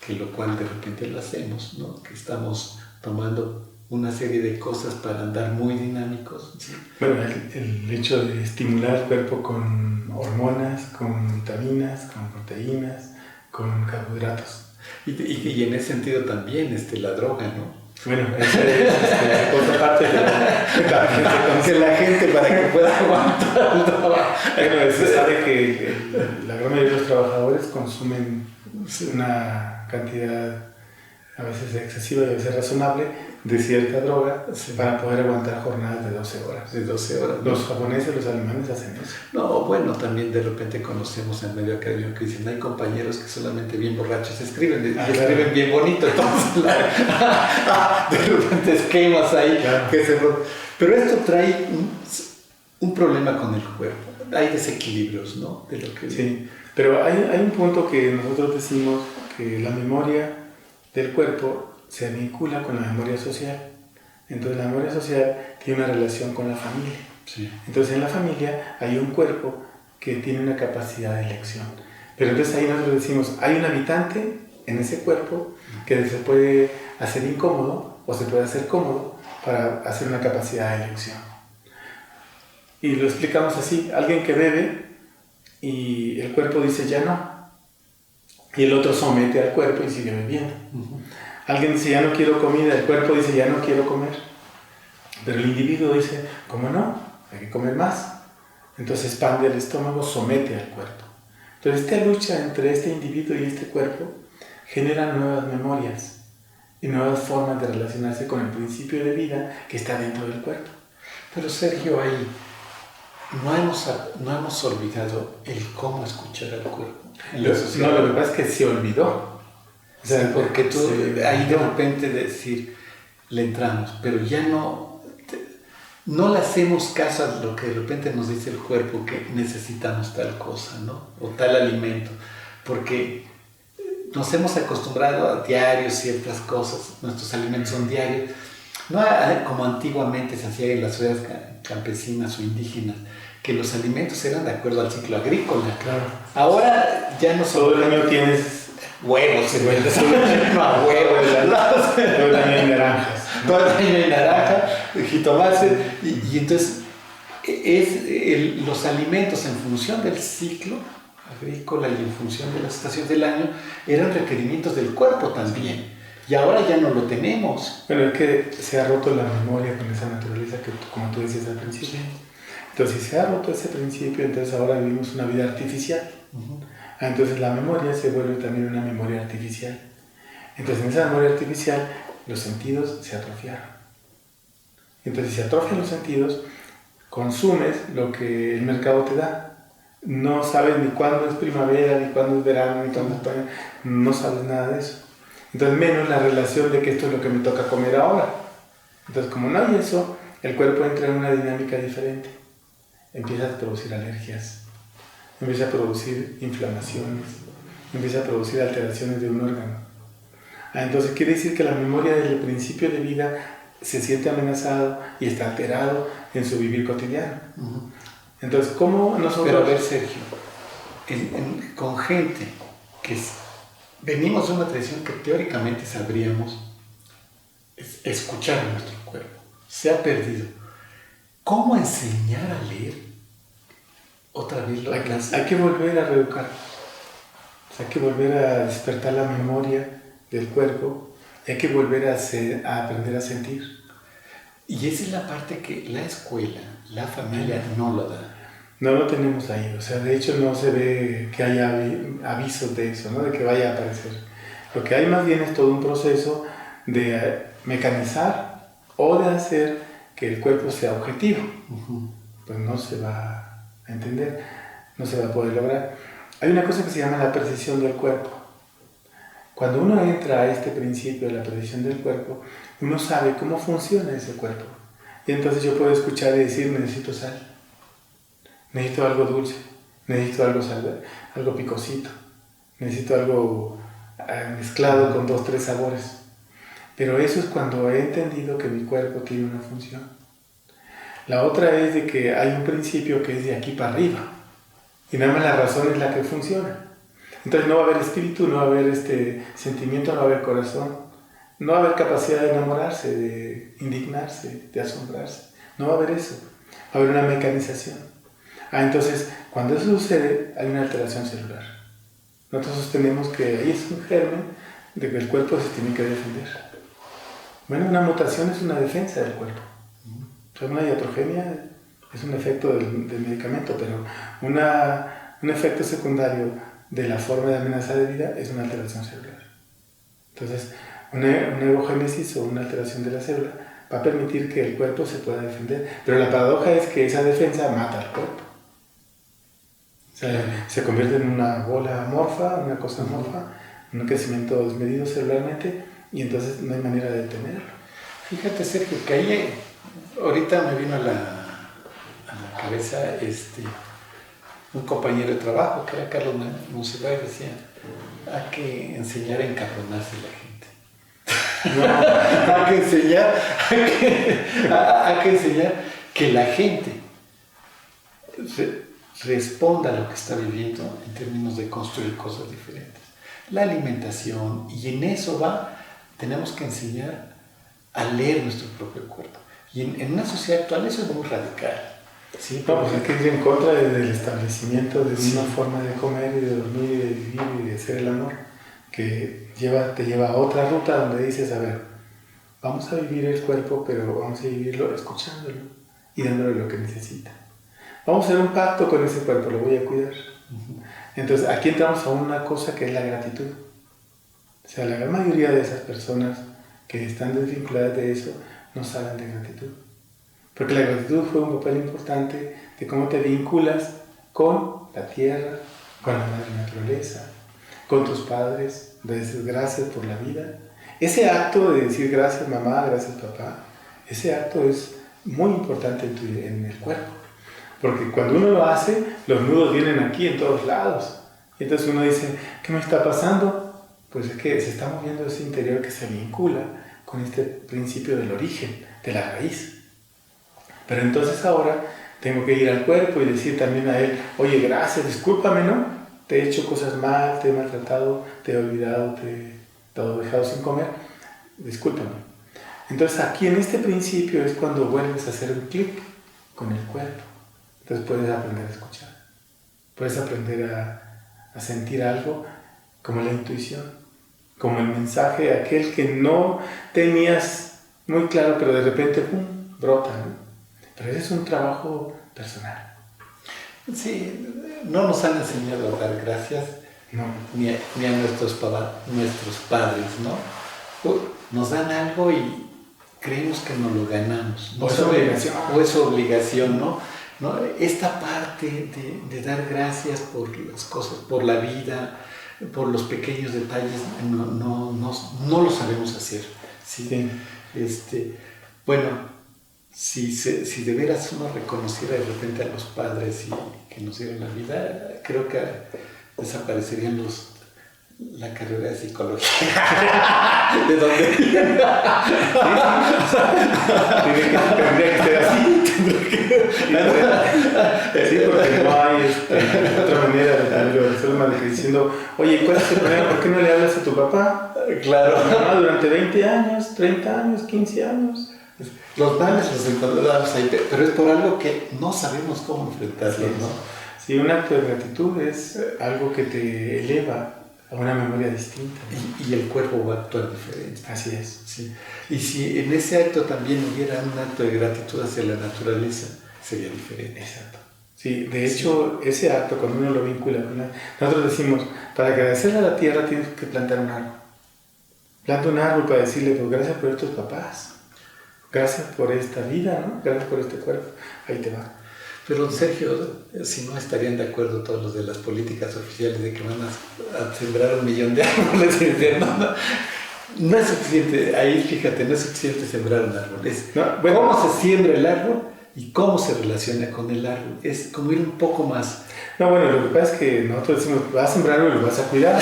Que lo cual de repente lo hacemos, ¿no? Que estamos tomando una serie de cosas para andar muy dinámicos, ¿sí?
Bueno, el hecho de estimular el cuerpo con hormonas, con vitaminas, con proteínas, con carbohidratos.
Y en ese sentido también la droga, ¿no?
Bueno, esa es otra parte
que la gente para que pueda aguantar.
Bueno, se sabe que la gran mayoría de los trabajadores consumen una cantidad a veces excesiva y a veces razonable de cierta droga para poder aguantar jornadas de 12 horas.
De 12 horas.
Los japoneses, los alemanes hacen eso.
No, bueno, también de repente conocemos en el medio académico que dicen, hay compañeros que solamente bien borrachos escriben, y escriben bien bonito, entonces de repente esquemas ahí.
Claro.
Pero esto trae un problema con el cuerpo. Hay desequilibrios, ¿no? De lo que...
Sí, pero hay un punto que nosotros decimos que la memoria del cuerpo se vincula con la memoria social. Entonces la memoria social tiene una relación con la familia.
Sí.
Entonces en la familia hay un cuerpo que tiene una capacidad de elección. Pero entonces ahí nosotros decimos, hay un habitante en ese cuerpo que se puede hacer incómodo o se puede hacer cómodo para hacer una capacidad de elección. Y lo explicamos así, alguien que bebe y el cuerpo dice ya no, y el otro somete al cuerpo y sigue bebiendo. Alguien dice ya no quiero comida, el cuerpo dice ya no quiero comer, pero el individuo dice, ¿cómo no? Hay que comer más. Entonces expande el estómago, somete al cuerpo. Entonces esta lucha entre este individuo y este cuerpo genera nuevas memorias y nuevas formas de relacionarse con el principio de vida que está dentro del cuerpo.
Pero Sergio, ahí no hemos olvidado el cómo escuchar al cuerpo.
No, lo que pasa es que se olvidó.
O sea, porque tú ahí de repente decir, le entramos, pero ya no le hacemos caso a lo que de repente nos dice el cuerpo que necesitamos tal cosa, ¿no? O tal alimento, porque nos hemos acostumbrado a diario ciertas cosas, nuestros alimentos son diarios, no como antiguamente se hacía en las sociedades campesinas o indígenas, que los alimentos eran de acuerdo al ciclo agrícola.
Claro.
Ahora ya no
todo el año tienes
huevos,
todo el año hay naranjas.
Todo el año hay naranja, jitomate, y entonces los alimentos en función del ciclo agrícola y en función de las estaciones del año eran requerimientos del cuerpo también. Y ahora ya no lo tenemos.
Bueno, es que se ha roto la memoria con esa naturaleza que, como tú decías al principio. Entonces, si se ha roto ese principio, entonces ahora vivimos una vida artificial. Entonces la memoria se vuelve también una memoria artificial. Entonces en esa memoria artificial los sentidos se atrofiaron. Entonces si se atrofian los sentidos, consumes lo que el mercado te da. No sabes ni cuándo es primavera, ni cuándo es verano, ni cuándo es otoño. No sabes nada de eso. Entonces menos la relación de que esto es lo que me toca comer ahora. Entonces como no hay eso, el cuerpo entra en una dinámica diferente. Empieza a producir alergias, empieza a producir inflamaciones, empieza a producir alteraciones de un órgano. Entonces quiere decir que la memoria del principio de vida se siente amenazado y está alterado en su vivir cotidiano. Entonces, ¿cómo nosotros...?
Pero a ver, Sergio, con gente que venimos de una tradición que teóricamente sabríamos escuchar a nuestro cuerpo, se ha perdido. ¿Cómo enseñar a leer? Otra vez
hay que volver a reeducar. Hay que volver a despertar la memoria del cuerpo. Hay que volver a aprender a sentir.
Y esa es la parte que la escuela, la familia no lo da.
No lo tenemos ahí. O sea, de hecho no se ve que haya avisos de eso, ¿no? De que vaya a aparecer. Lo que hay más bien es todo un proceso de mecanizar o de hacer que el cuerpo sea objetivo. Pues no se va a entender, no se va a poder lograr. Hay una cosa que se llama la precisión del cuerpo. Cuando uno entra a este principio de la precisión del cuerpo, uno sabe cómo funciona ese cuerpo. Y entonces yo puedo escuchar y decir, necesito sal, necesito algo dulce, necesito algo picosito, necesito algo mezclado con 2, 3 sabores. Pero eso es cuando he entendido que mi cuerpo tiene una función. La otra es de que hay un principio que es de aquí para arriba. Y nada más la razón es la que funciona. Entonces no va a haber espíritu, no va a haber sentimiento, no va a haber corazón. No va a haber capacidad de enamorarse, de indignarse, de asombrarse. No va a haber eso. Va a haber una mecanización. Entonces, cuando eso sucede, hay una alteración celular. Nosotros sostenemos que ahí es un germen de que el cuerpo se tiene que defender. Bueno, una mutación es una defensa del cuerpo. O sea, una iatrogenia es un efecto del medicamento, pero un efecto secundario de la forma de amenaza de vida es una alteración celular. Entonces, una evogénesis o una alteración de la célula va a permitir que el cuerpo se pueda defender. Pero la paradoja es que esa defensa mata al cuerpo. O sea, se convierte en una bola amorfa, una cosa amorfa, un crecimiento desmedido celularmente, y entonces no hay manera de detenerlo.
Fíjate, Sergio, que ahí ahorita me vino a la cabeza un compañero de trabajo, que era Carlos Monsiváis, decía, hay que enseñar a encabronarse la gente. No, hay que enseñar que la gente responda a lo que está viviendo en términos de construir cosas diferentes. La alimentación, y en eso tenemos que enseñar a leer nuestro propio cuerpo. Y en una sociedad actual eso es muy radical.
Sí, pues hay que ir en contra del establecimiento de una forma de comer y de dormir y de vivir y de hacer el amor, que te lleva a otra ruta donde dices, a ver, vamos a vivir el cuerpo, pero vamos a vivirlo escuchándolo y dándole lo que necesita. Vamos a hacer un pacto con ese cuerpo, lo voy a cuidar. Entonces aquí entramos a una cosa que es la gratitud. O sea, la gran mayoría de esas personas que están desvinculadas de eso no saben de gratitud. Porque la gratitud fue un papel importante de cómo te vinculas con la tierra, con la madre naturaleza, con tus padres, de decir gracias por la vida. Ese acto de decir gracias mamá, gracias papá, ese acto es muy importante en el cuerpo. Porque cuando uno lo hace, los nudos vienen aquí en todos lados. Y entonces uno dice, ¿qué me está pasando? Pues es que se está moviendo ese interior que se vincula con este principio del origen, de la raíz. Pero entonces ahora tengo que ir al cuerpo y decir también a él, oye, gracias, discúlpame, ¿no? Te he hecho cosas mal, te he maltratado, te he olvidado, te he dejado sin comer, discúlpame. Entonces aquí en este principio es cuando vuelves a hacer un clic con el cuerpo. Entonces puedes aprender a escuchar, puedes aprender a sentir algo como la intuición, como el mensaje, aquel que no tenías muy claro, pero de repente ¡pum!, brota, ¿no? Pero ese es un trabajo personal.
Sí, no nos han enseñado a dar gracias,
no.
ni a nuestros padres, ¿no? Nos dan algo y creemos que nos lo ganamos.
O es obligación.
O es obligación, ¿no? Esta parte de dar gracias por las cosas, por la vida, por los pequeños detalles, no lo sabemos hacer. ¿Sí? Bueno, si de veras uno reconociera de repente a los padres y que nos dieron la vida, creo que desaparecerían la carrera de psicología. ¿De dónde?
Tendría que ser así. Sí, porque no hay otra manera de tenerlo de forma de que diciendo, oye, ¿cuál es el problema? ¿Por qué no le hablas a tu papá?
Claro.
No, durante 20 años, 30 años, 15 años.
Los males los encontramos ahí, pero es por algo que no sabemos cómo enfrentarlo, ¿no?
Sí, un acto de gratitud es algo que te eleva a una memoria distinta.
Y el cuerpo va a actuar diferente.
Así es.
Sí. Y si en ese acto también hubiera un acto de gratitud hacia la naturaleza, sería diferente.
Exacto. Sí, de hecho, ese acto, cuando uno lo vincula con nosotros decimos, para agradecerle a la tierra tienes que plantar un árbol. Planta un árbol para decirle, pues gracias por estos papás. gracias por esta vida, ¿no? Gracias por este cuerpo, ahí te va.
Pero Sergio, si no estarían de acuerdo todos los de las políticas oficiales de que van a sembrar 1.000.000 de árboles y decir, no es suficiente, ahí fíjate, no es suficiente sembrar un árbol, es cómo se siembra el árbol y cómo se relaciona con el árbol, es como ir un poco más.
No, bueno, lo que pasa es que nosotros decimos, vas a sembrarlo y lo vas a cuidar,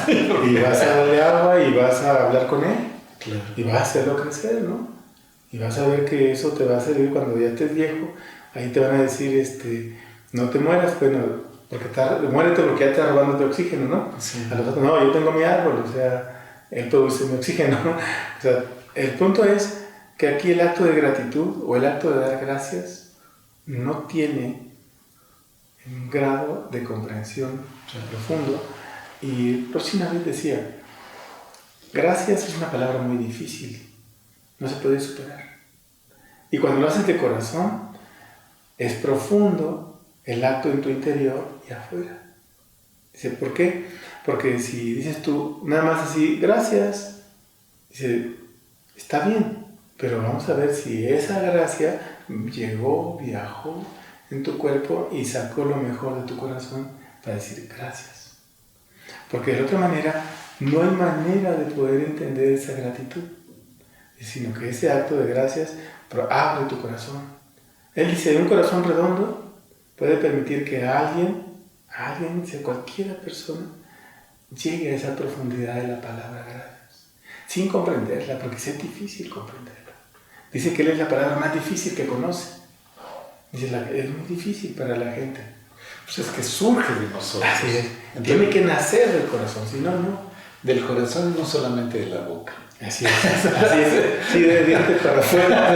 y vas a darle agua y vas a hablar con él,
claro. Y
vas a hacerlo crecer, ¿no? Y vas a ver que eso te va a servir cuando ya estés viejo. Ahí te van a decir, no te mueras, bueno, porque muérete porque ya estás robando tu oxígeno, ¿no?
Sí.
A los otros, no, yo tengo mi árbol, o sea, él produce mi oxígeno. O sea, el punto es que aquí el acto de gratitud o el acto de dar gracias no tiene un grado de comprensión profundo. Y Rosina vez decía, gracias es una palabra muy difícil, no se puede superar. Y cuando lo haces de corazón, es profundo el acto en tu interior y afuera. Dice, ¿por qué? Porque si dices tú nada más así, gracias, dice, está bien, pero vamos a ver si esa gracia llegó, viajó en tu cuerpo y sacó lo mejor de tu corazón para decir gracias. Porque de otra manera, no hay manera de poder entender esa gratitud, sino que ese acto de gracias abre tu corazón. Él dice, un corazón redondo puede permitir que alguien, sea cualquier persona, llegue a esa profundidad de la palabra gracias, sin comprenderla, porque es difícil comprenderla. Dice que él es la palabra más difícil que conoce. Dice, es muy difícil para la gente.
Pues es que surge de nosotros.
Así es. Entonces, tiene que nacer del corazón, si no, no.
Del corazón y no solamente de la boca.
Así es. Sí, de dientes para afuera.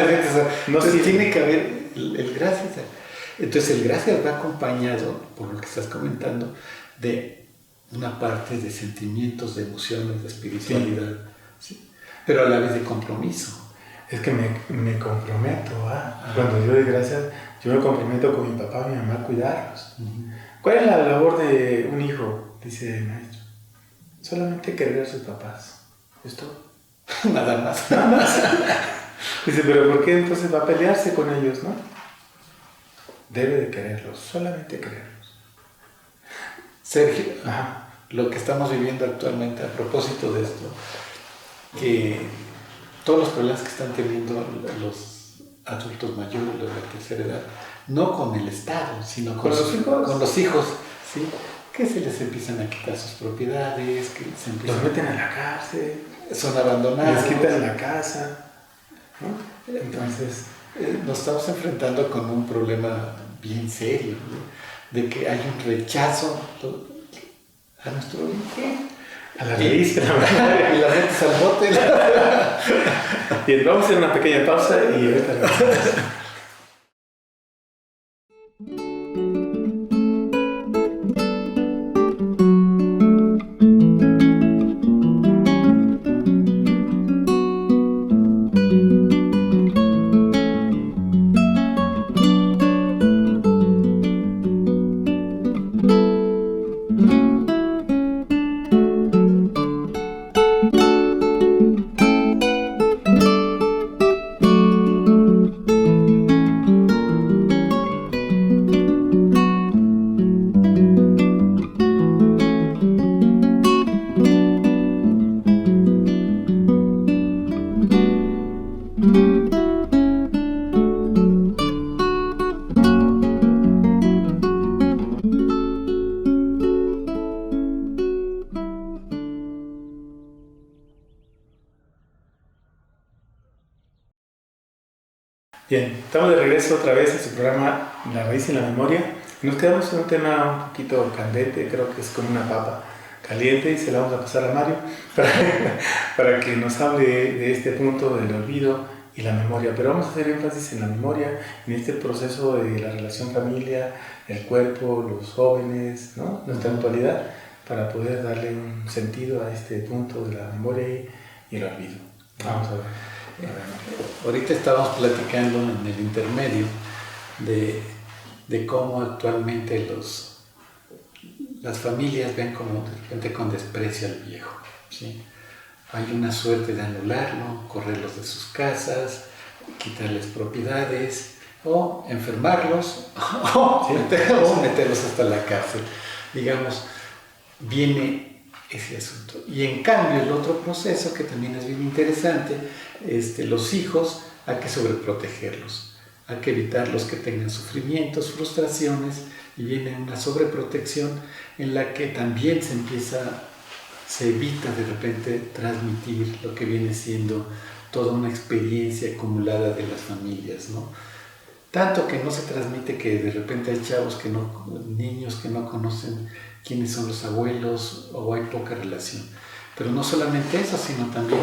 Entonces tiene que haber el gracias. Entonces el gracias va acompañado, por lo que estás comentando, de una parte de sentimientos, de emociones, de espiritualidad, ¿sí? Pero a la vez de compromiso.
Es que me comprometo, cuando yo doy gracias, yo me comprometo con mi papá y mi mamá a cuidarlos. ¿Cuál es la labor de un hijo? Dice el maestro. Solamente querer a sus papás. ¿Es todo?
Nada más.
Dice, pero ¿por qué entonces va a pelearse con ellos, no? Debe de quererlos, solamente quererlos.
Sergio, lo que estamos viviendo actualmente a propósito de esto, que todos los problemas que están teniendo los adultos mayores, los de la tercera edad, no con el Estado, sino con los hijos, ¿sí? Que se les empiezan a quitar sus propiedades, que se empiezan,
los meten a la cárcel,
son abandonados,
les quitan la casa, ¿no? Entonces
nos estamos enfrentando con un problema bien serio, ¿no? De que hay un rechazo a nuestro origen,
a la raíz,
y la metes al bote.
Bien, vamos a hacer una pequeña pausa y ahorita regresamos. Bien, estamos de regreso otra vez a su programa La Raíz y la Memoria. Nos quedamos en un tema un poquito candente, creo que es como una papa caliente, y se la vamos a pasar a Mario para que nos hable de este punto del olvido y la memoria. Pero vamos a hacer énfasis en la memoria, en este proceso de la relación familia, el cuerpo, los jóvenes, ¿no? Nuestra actualidad, para poder darle un sentido a este punto de la memoria y el olvido. Vamos a ver.
Ahorita estábamos platicando en el intermedio de cómo actualmente las familias ven como de repente con desprecio al viejo, ¿sí? Hay una suerte de anularlo, correrlos de sus casas, quitarles propiedades, o enfermarlos, o meterlos hasta la cárcel. Digamos, viene ese asunto. Y en cambio, el otro proceso, que también es bien interesante, los hijos hay que sobreprotegerlos, hay que evitarlos que tengan sufrimientos, frustraciones, y viene una sobreprotección en la que también se evita de repente transmitir lo que viene siendo toda una experiencia acumulada de las familias, ¿no? Tanto que no se transmite que de repente hay niños que no conocen quiénes son los abuelos, o hay poca relación. Pero no solamente eso, sino también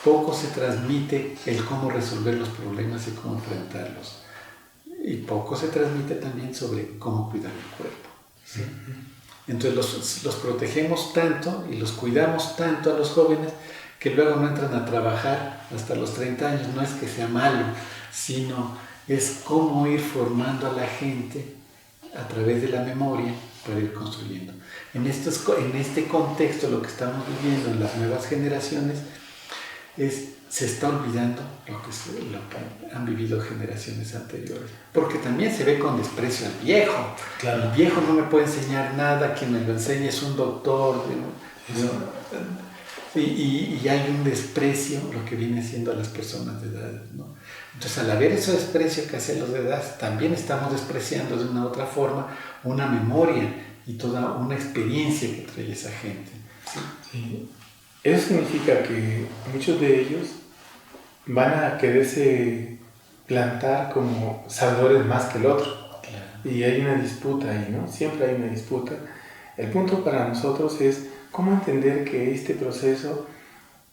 poco se transmite el cómo resolver los problemas y cómo enfrentarlos. Y poco se transmite también sobre cómo cuidar el cuerpo, ¿sí? Entonces los protegemos tanto y los cuidamos tanto a los jóvenes que luego no entran a trabajar hasta los 30 años. No es que sea malo, sino es cómo ir formando a la gente a través de la memoria para ir construyendo. En este contexto, lo que estamos viviendo en las nuevas generaciones se está olvidando lo que han vivido generaciones anteriores, porque también se ve con desprecio al viejo. Claro. El viejo no me puede enseñar nada, quien me lo enseña es un doctor, y hay un desprecio, lo que viene siendo a las personas de edad, ¿no? Entonces, al haber ese desprecio que hacia los de edad, también estamos despreciando de una u otra forma una memoria y toda una experiencia que trae esa gente, ¿sí?
Sí. Eso significa que muchos de ellos van a quererse plantar como sabedores más que el otro. Claro. Y hay una disputa ahí, ¿no? Siempre hay una disputa. El punto para nosotros es cómo entender que este proceso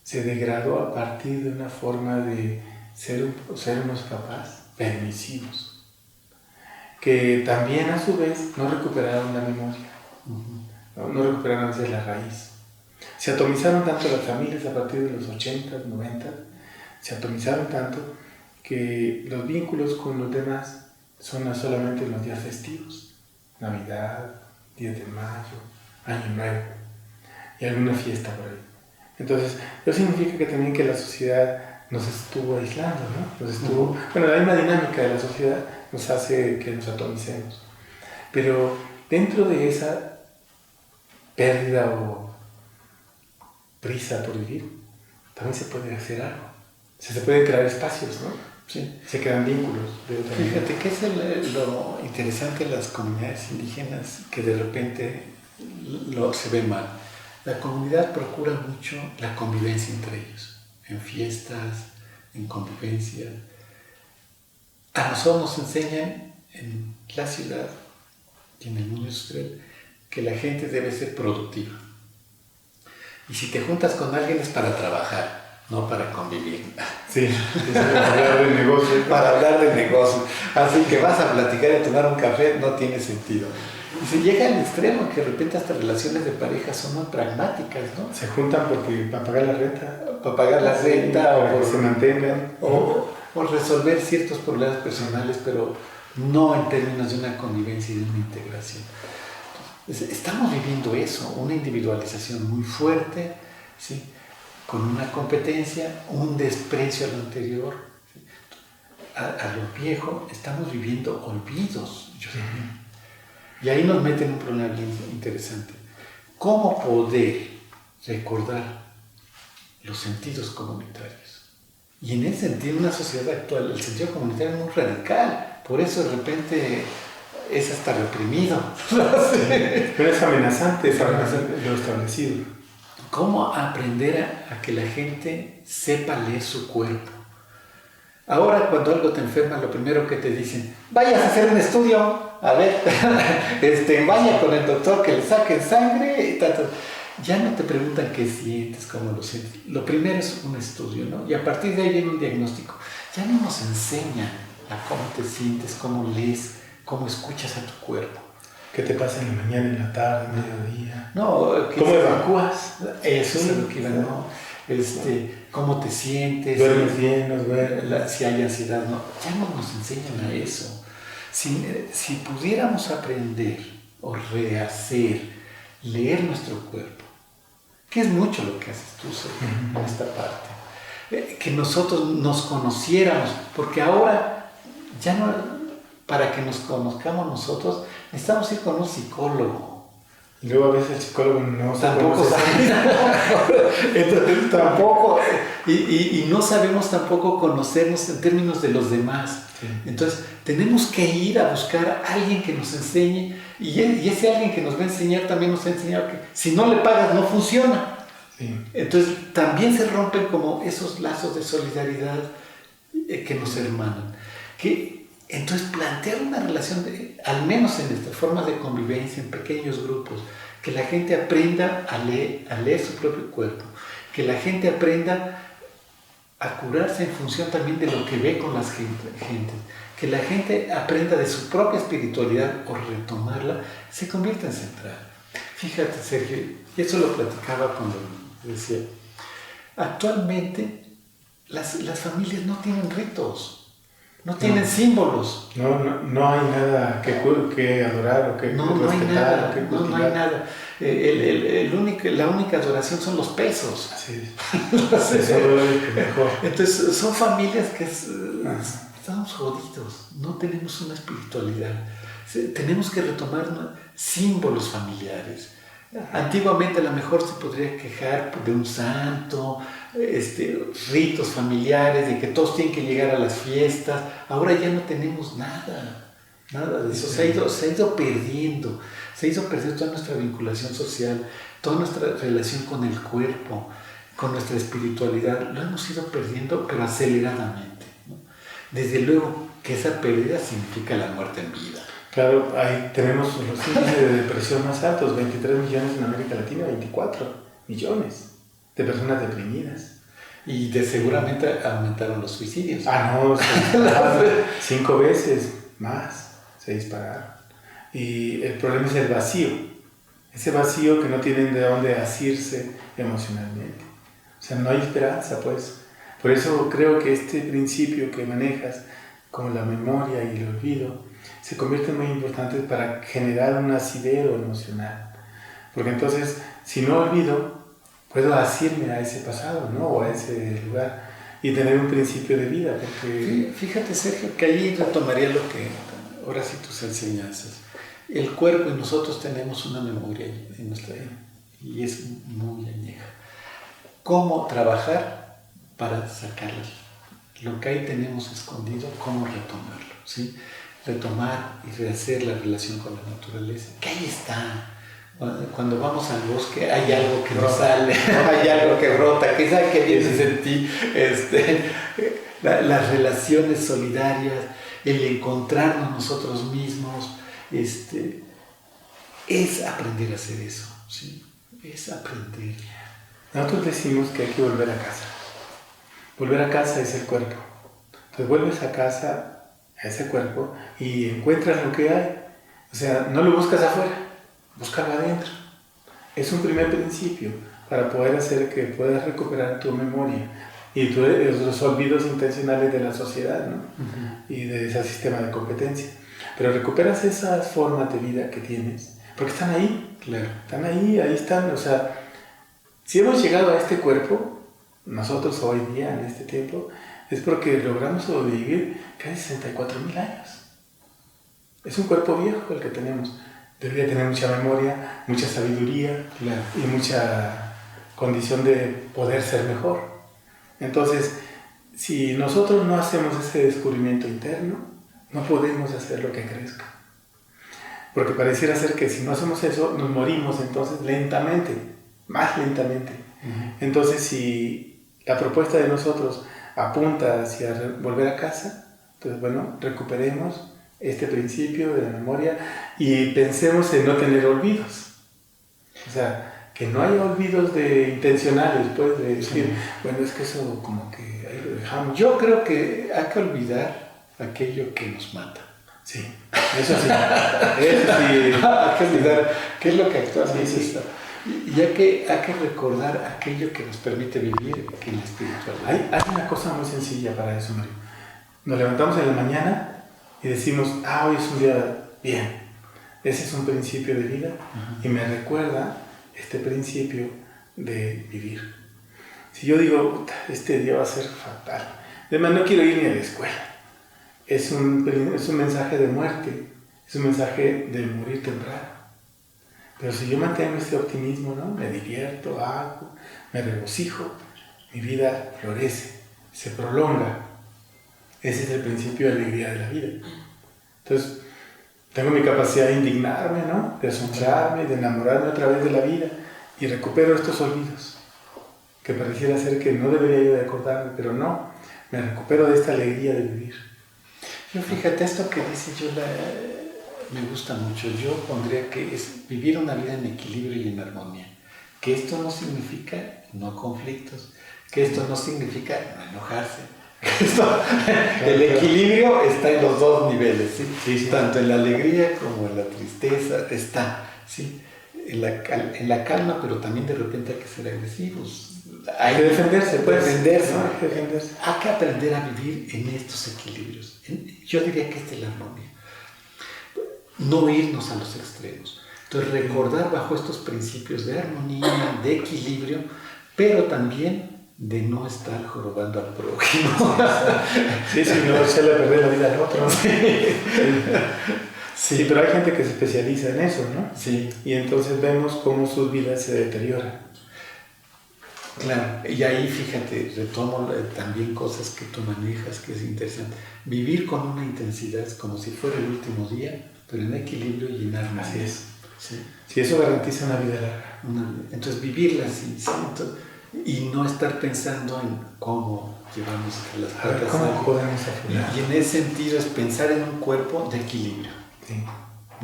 se degradó a partir de una forma de ser unos papás permisivos, que también a su vez no recuperaron la memoria, no recuperaron a veces la raíz. Se atomizaron tanto las familias a partir de los 80, 90, se atomizaron tanto que los vínculos con los demás son solamente en los días festivos, Navidad, 10 de mayo, Año Nuevo y alguna fiesta por ahí. Entonces, eso significa que también que la sociedad nos estuvo aislando, ¿no? Bueno, la misma dinámica de la sociedad nos hace que nos atomicemos. Pero dentro de esa pérdida o prisa por vivir, también se puede hacer algo. Se pueden crear espacios, ¿no? Sí. Se crean vínculos.
Fíjate que es lo interesante de las comunidades indígenas, que de repente se ve mal. La comunidad procura mucho la convivencia entre ellos, en fiestas, en convivencia. A nosotros nos enseñan en la ciudad y en el mundo industrial que la gente debe ser productiva. Y si te juntas con alguien es para trabajar, no para convivir.
Sí, para hablar de negocio.
Para hablar de negocio. Así que vas a platicar y a tomar un café, no tiene sentido. Y se llega al extremo que de repente hasta relaciones de pareja son muy pragmáticas, ¿no?
Se juntan para pagar la renta.
Para pagar la renta,
o que se mantengan.
O resolver ciertos problemas personales, pero no en términos de una convivencia y de una integración. Estamos viviendo eso, una individualización muy fuerte, ¿sí? Con una competencia, un desprecio a lo anterior, ¿sí? a lo viejo. Estamos viviendo olvidos, yo diría. Y ahí nos meten un problema bien interesante. ¿Cómo poder recordar los sentidos comunitarios? Y en ese sentido, en una sociedad actual, el sentido comunitario es muy radical. Por eso de repente es hasta reprimido.
Pero es amenazante, lo establecido.
¿Cómo aprender a que la gente sepa leer su cuerpo? Ahora, cuando algo te enferma, lo primero que te dicen, vayas a hacer un estudio, a ver, vaya con el doctor que le saquen sangre y tal. Ya no te preguntan qué sientes, cómo lo sientes. Lo primero es un estudio, ¿no? Y a partir de ahí viene un diagnóstico. Ya no nos enseñan a cómo te sientes, cómo lees, cómo escuchas a tu cuerpo.
¿Qué te pasa en la mañana, en la tarde, en mediodía?
No,
¿cómo evacúas?
Eso es lo que iba, ¿no? Cómo te sientes.
¿Duermes bien? ¿No duermes?
Si hay ansiedad, ¿no? Ya no nos enseñan a eso. Si pudiéramos aprender o rehacer, leer nuestro cuerpo, que es mucho lo que haces tú, Sergio, en esta parte. que nosotros nos conociéramos, porque ahora ya no, para que nos conozcamos nosotros, necesitamos ir con un psicólogo.
Y luego a veces el psicólogo no
tampoco sabe. Entonces tampoco, y no sabemos tampoco conocernos en términos de los demás. Sí. Entonces tenemos que ir a buscar a alguien que nos enseñe, y ese alguien que nos va a enseñar también nos ha enseñado que si no le pagas no funciona. Sí. Entonces también se rompen como esos lazos de solidaridad que nos hermanan. Entonces plantear una relación, al menos en esta forma de convivencia, en pequeños grupos, que la gente aprenda a leer su propio cuerpo, que la gente aprenda a curarse en función también de lo que ve con las gentes, que la gente aprenda de su propia espiritualidad o retomarla, se convierta en central. Fíjate, Sergio, y eso lo platicaba cuando decía, actualmente las familias no tienen ritos. No tienen símbolos.
No hay nada que adorar o que respetar.
No hay nada. La única adoración son los pesos.
Así es.
Entonces son familias que estamos jodidos. No tenemos una espiritualidad. Tenemos que retomar símbolos familiares. Antiguamente a lo mejor se podría quejar de un santo, ritos familiares, de que todos tienen que llegar a las fiestas. Ahora ya no tenemos nada de eso. Se ha ido perdiendo toda nuestra vinculación social, toda nuestra relación con el cuerpo, con nuestra espiritualidad. Lo hemos ido perdiendo, pero aceleradamente, ¿no? Desde luego que esa pérdida significa la muerte en vida.
Claro, ahí tenemos los índices de depresión más altos, 23 millones en América Latina, 24 millones de personas deprimidas.
Y seguramente aumentaron los suicidios.
No, 5 veces más se dispararon. Y el problema es el vacío, ese vacío que no tienen de dónde asirse emocionalmente. O sea, no hay esperanza, pues. Por eso creo que este principio que manejas, como la memoria y el olvido, se convierten muy importantes para generar un asidero emocional. Porque entonces, si no olvido, puedo asirme a ese pasado, ¿no? O a ese lugar y tener un principio de vida. Porque...
Fíjate, Sergio, que ahí retomaría lo que, ahora sí, tus enseñanzas. El cuerpo y nosotros tenemos una memoria en nuestra vida y es muy añeja. ¿Cómo trabajar para sacarla? Lo que ahí tenemos escondido, ¿cómo retomarlo? ¿Sí? Retomar y rehacer la relación con la naturaleza, que ahí está. Cuando vamos al bosque hay algo que nos sale, hay algo que brota, que sabe que vienes en ti. Las relaciones solidarias, el encontrarnos nosotros mismos, es aprender a hacer eso, ¿sí? Es aprender.
Nosotros decimos que hay que volver a casa. Volver a casa es el cuerpo. Entonces vuelves a casa, a ese cuerpo, y encuentras lo que hay. O sea, no lo buscas afuera, búscalo adentro. Es un primer principio para poder hacer que puedas recuperar tu memoria y los olvidos intencionales de la sociedad, ¿no? Y de ese sistema de competencia. Pero recuperas esas formas de vida que tienes, porque están ahí,
claro.
Están ahí están. O sea, si hemos llegado a este cuerpo, nosotros hoy día, en este tiempo, es porque logramos sobrevivir casi 64,000 años. Es un cuerpo viejo el que tenemos. Debería tener mucha memoria, mucha sabiduría,
claro,
y mucha condición de poder ser mejor. Entonces, si nosotros no hacemos ese descubrimiento interno, no podemos hacer lo que crezca. Porque pareciera ser que si no hacemos eso, nos morimos entonces lentamente, más lentamente. Entonces, si la propuesta de nosotros apunta hacia volver a casa, pues bueno, recuperemos este principio de la memoria y pensemos en no tener olvidos. O sea, que no haya olvidos intencionales, pues, de decir, bueno, es que eso como que ahí lo dejamos.
Yo creo que hay que olvidar aquello que nos mata.
Sí, eso sí. Hay
que olvidar qué es lo que actualmente está. Y hay que recordar aquello que nos permite vivir en la espiritualidad.
Hay una cosa muy sencilla para eso, Mario. Nos levantamos en la mañana y decimos, hoy es un día bien. Ese es un principio de vida y me recuerda este principio de vivir. Si yo digo, "Puta, este día va a ser fatal, además no quiero ir ni a la escuela", es un mensaje de muerte, es un mensaje de morir temprano. Pero si yo mantengo este optimismo, ¿no? Me divierto, hago, me regocijo, mi vida florece, se prolonga. Ese es el principio de alegría de la vida. Entonces, tengo mi capacidad de indignarme, ¿no? De asombrarme, de enamorarme otra vez de la vida, y recupero estos olvidos, que pareciera ser que no debería yo de acordarme, pero no, me recupero de esta alegría de vivir.
Yo fíjate, esto que dice me gusta mucho. Yo pondría que es vivir una vida en equilibrio y en armonía. Que esto no significa no conflictos, que esto no significa no enojarse. El equilibrio está en los dos niveles, ¿sí? Sí. Tanto en la alegría como en la tristeza está, ¿sí? En la calma, pero también de repente hay que ser agresivos.
Hay que defenderse, pues.
Defenderse.
No, hay que defenderse.
Hay que aprender a vivir en estos equilibrios. Yo diría que esta es la armonía. No irnos a los extremos. Entonces, recordar bajo estos principios de armonía, de equilibrio, pero también de no estar jorobando al prójimo.
Sí, no echarle a perder la vida al otro. Sí, pero hay gente que se especializa en eso, ¿no?
Sí.
Y entonces vemos cómo sus vidas se deterioran.
Claro, y ahí fíjate, retomo también cosas que tú manejas, que es interesante. Vivir con una intensidad es como si fuera el último día, pero en equilibrio y en armonía.
Así es.
Sí.
Sí, eso garantiza una vida larga.
Entonces, vivirla así, ¿sí? Y no estar pensando en cómo llevamos las patas.
¿Cómo podemos afrontar?
Y en ese sentido es pensar en un cuerpo de equilibrio.
Sí.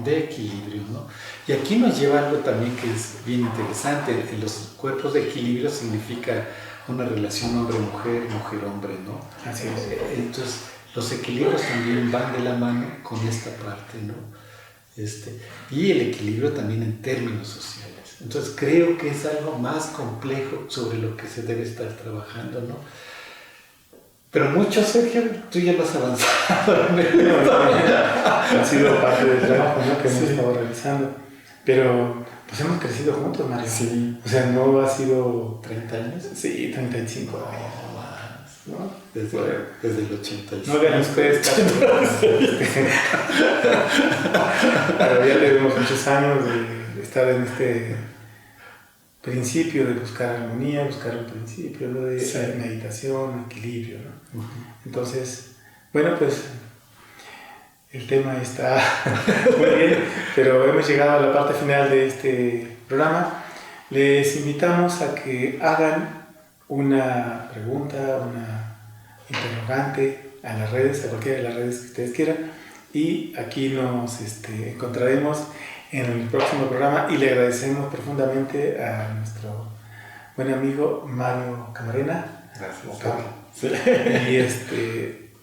De equilibrio, ¿no? Y aquí nos lleva algo también que es bien interesante. En los cuerpos de equilibrio significa una relación hombre-mujer, mujer-hombre, ¿no?
Así es.
Entonces, los equilibrios también van de la mano con esta parte, ¿no? Y el equilibrio también en términos sociales. Entonces, creo que es algo más complejo sobre lo que se debe estar trabajando, ¿no? Pero mucho, Sergio, tú ya lo has avanzado.
Ha sido parte del trabajo, ¿no? Que hemos estado realizando. Pero pues hemos crecido juntos, Mario.
Sí.
O sea, no ha sido...
¿30 años?
Sí, 35 años. ¿No?
Desde el 85.
No vean ustedes, pero ya tenemos muchos años de estar en este principio de buscar armonía, buscar un principio, ¿no? De meditación, equilibrio, ¿no? Entonces, bueno, pues el tema está muy bien, pero hemos llegado a la parte final de este programa. Les invitamos a que hagan una pregunta, una interrogante a las redes, a cualquiera de las redes que ustedes quieran, y aquí nos encontraremos en el próximo programa, y le agradecemos profundamente a nuestro buen amigo Mario Camarena.
Gracias.
Sí. Y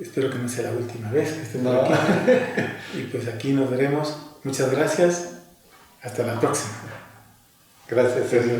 espero que no sea la última vez que esté por aquí. Y pues aquí nos veremos. Muchas gracias. Hasta la próxima.
Gracias, Sergio.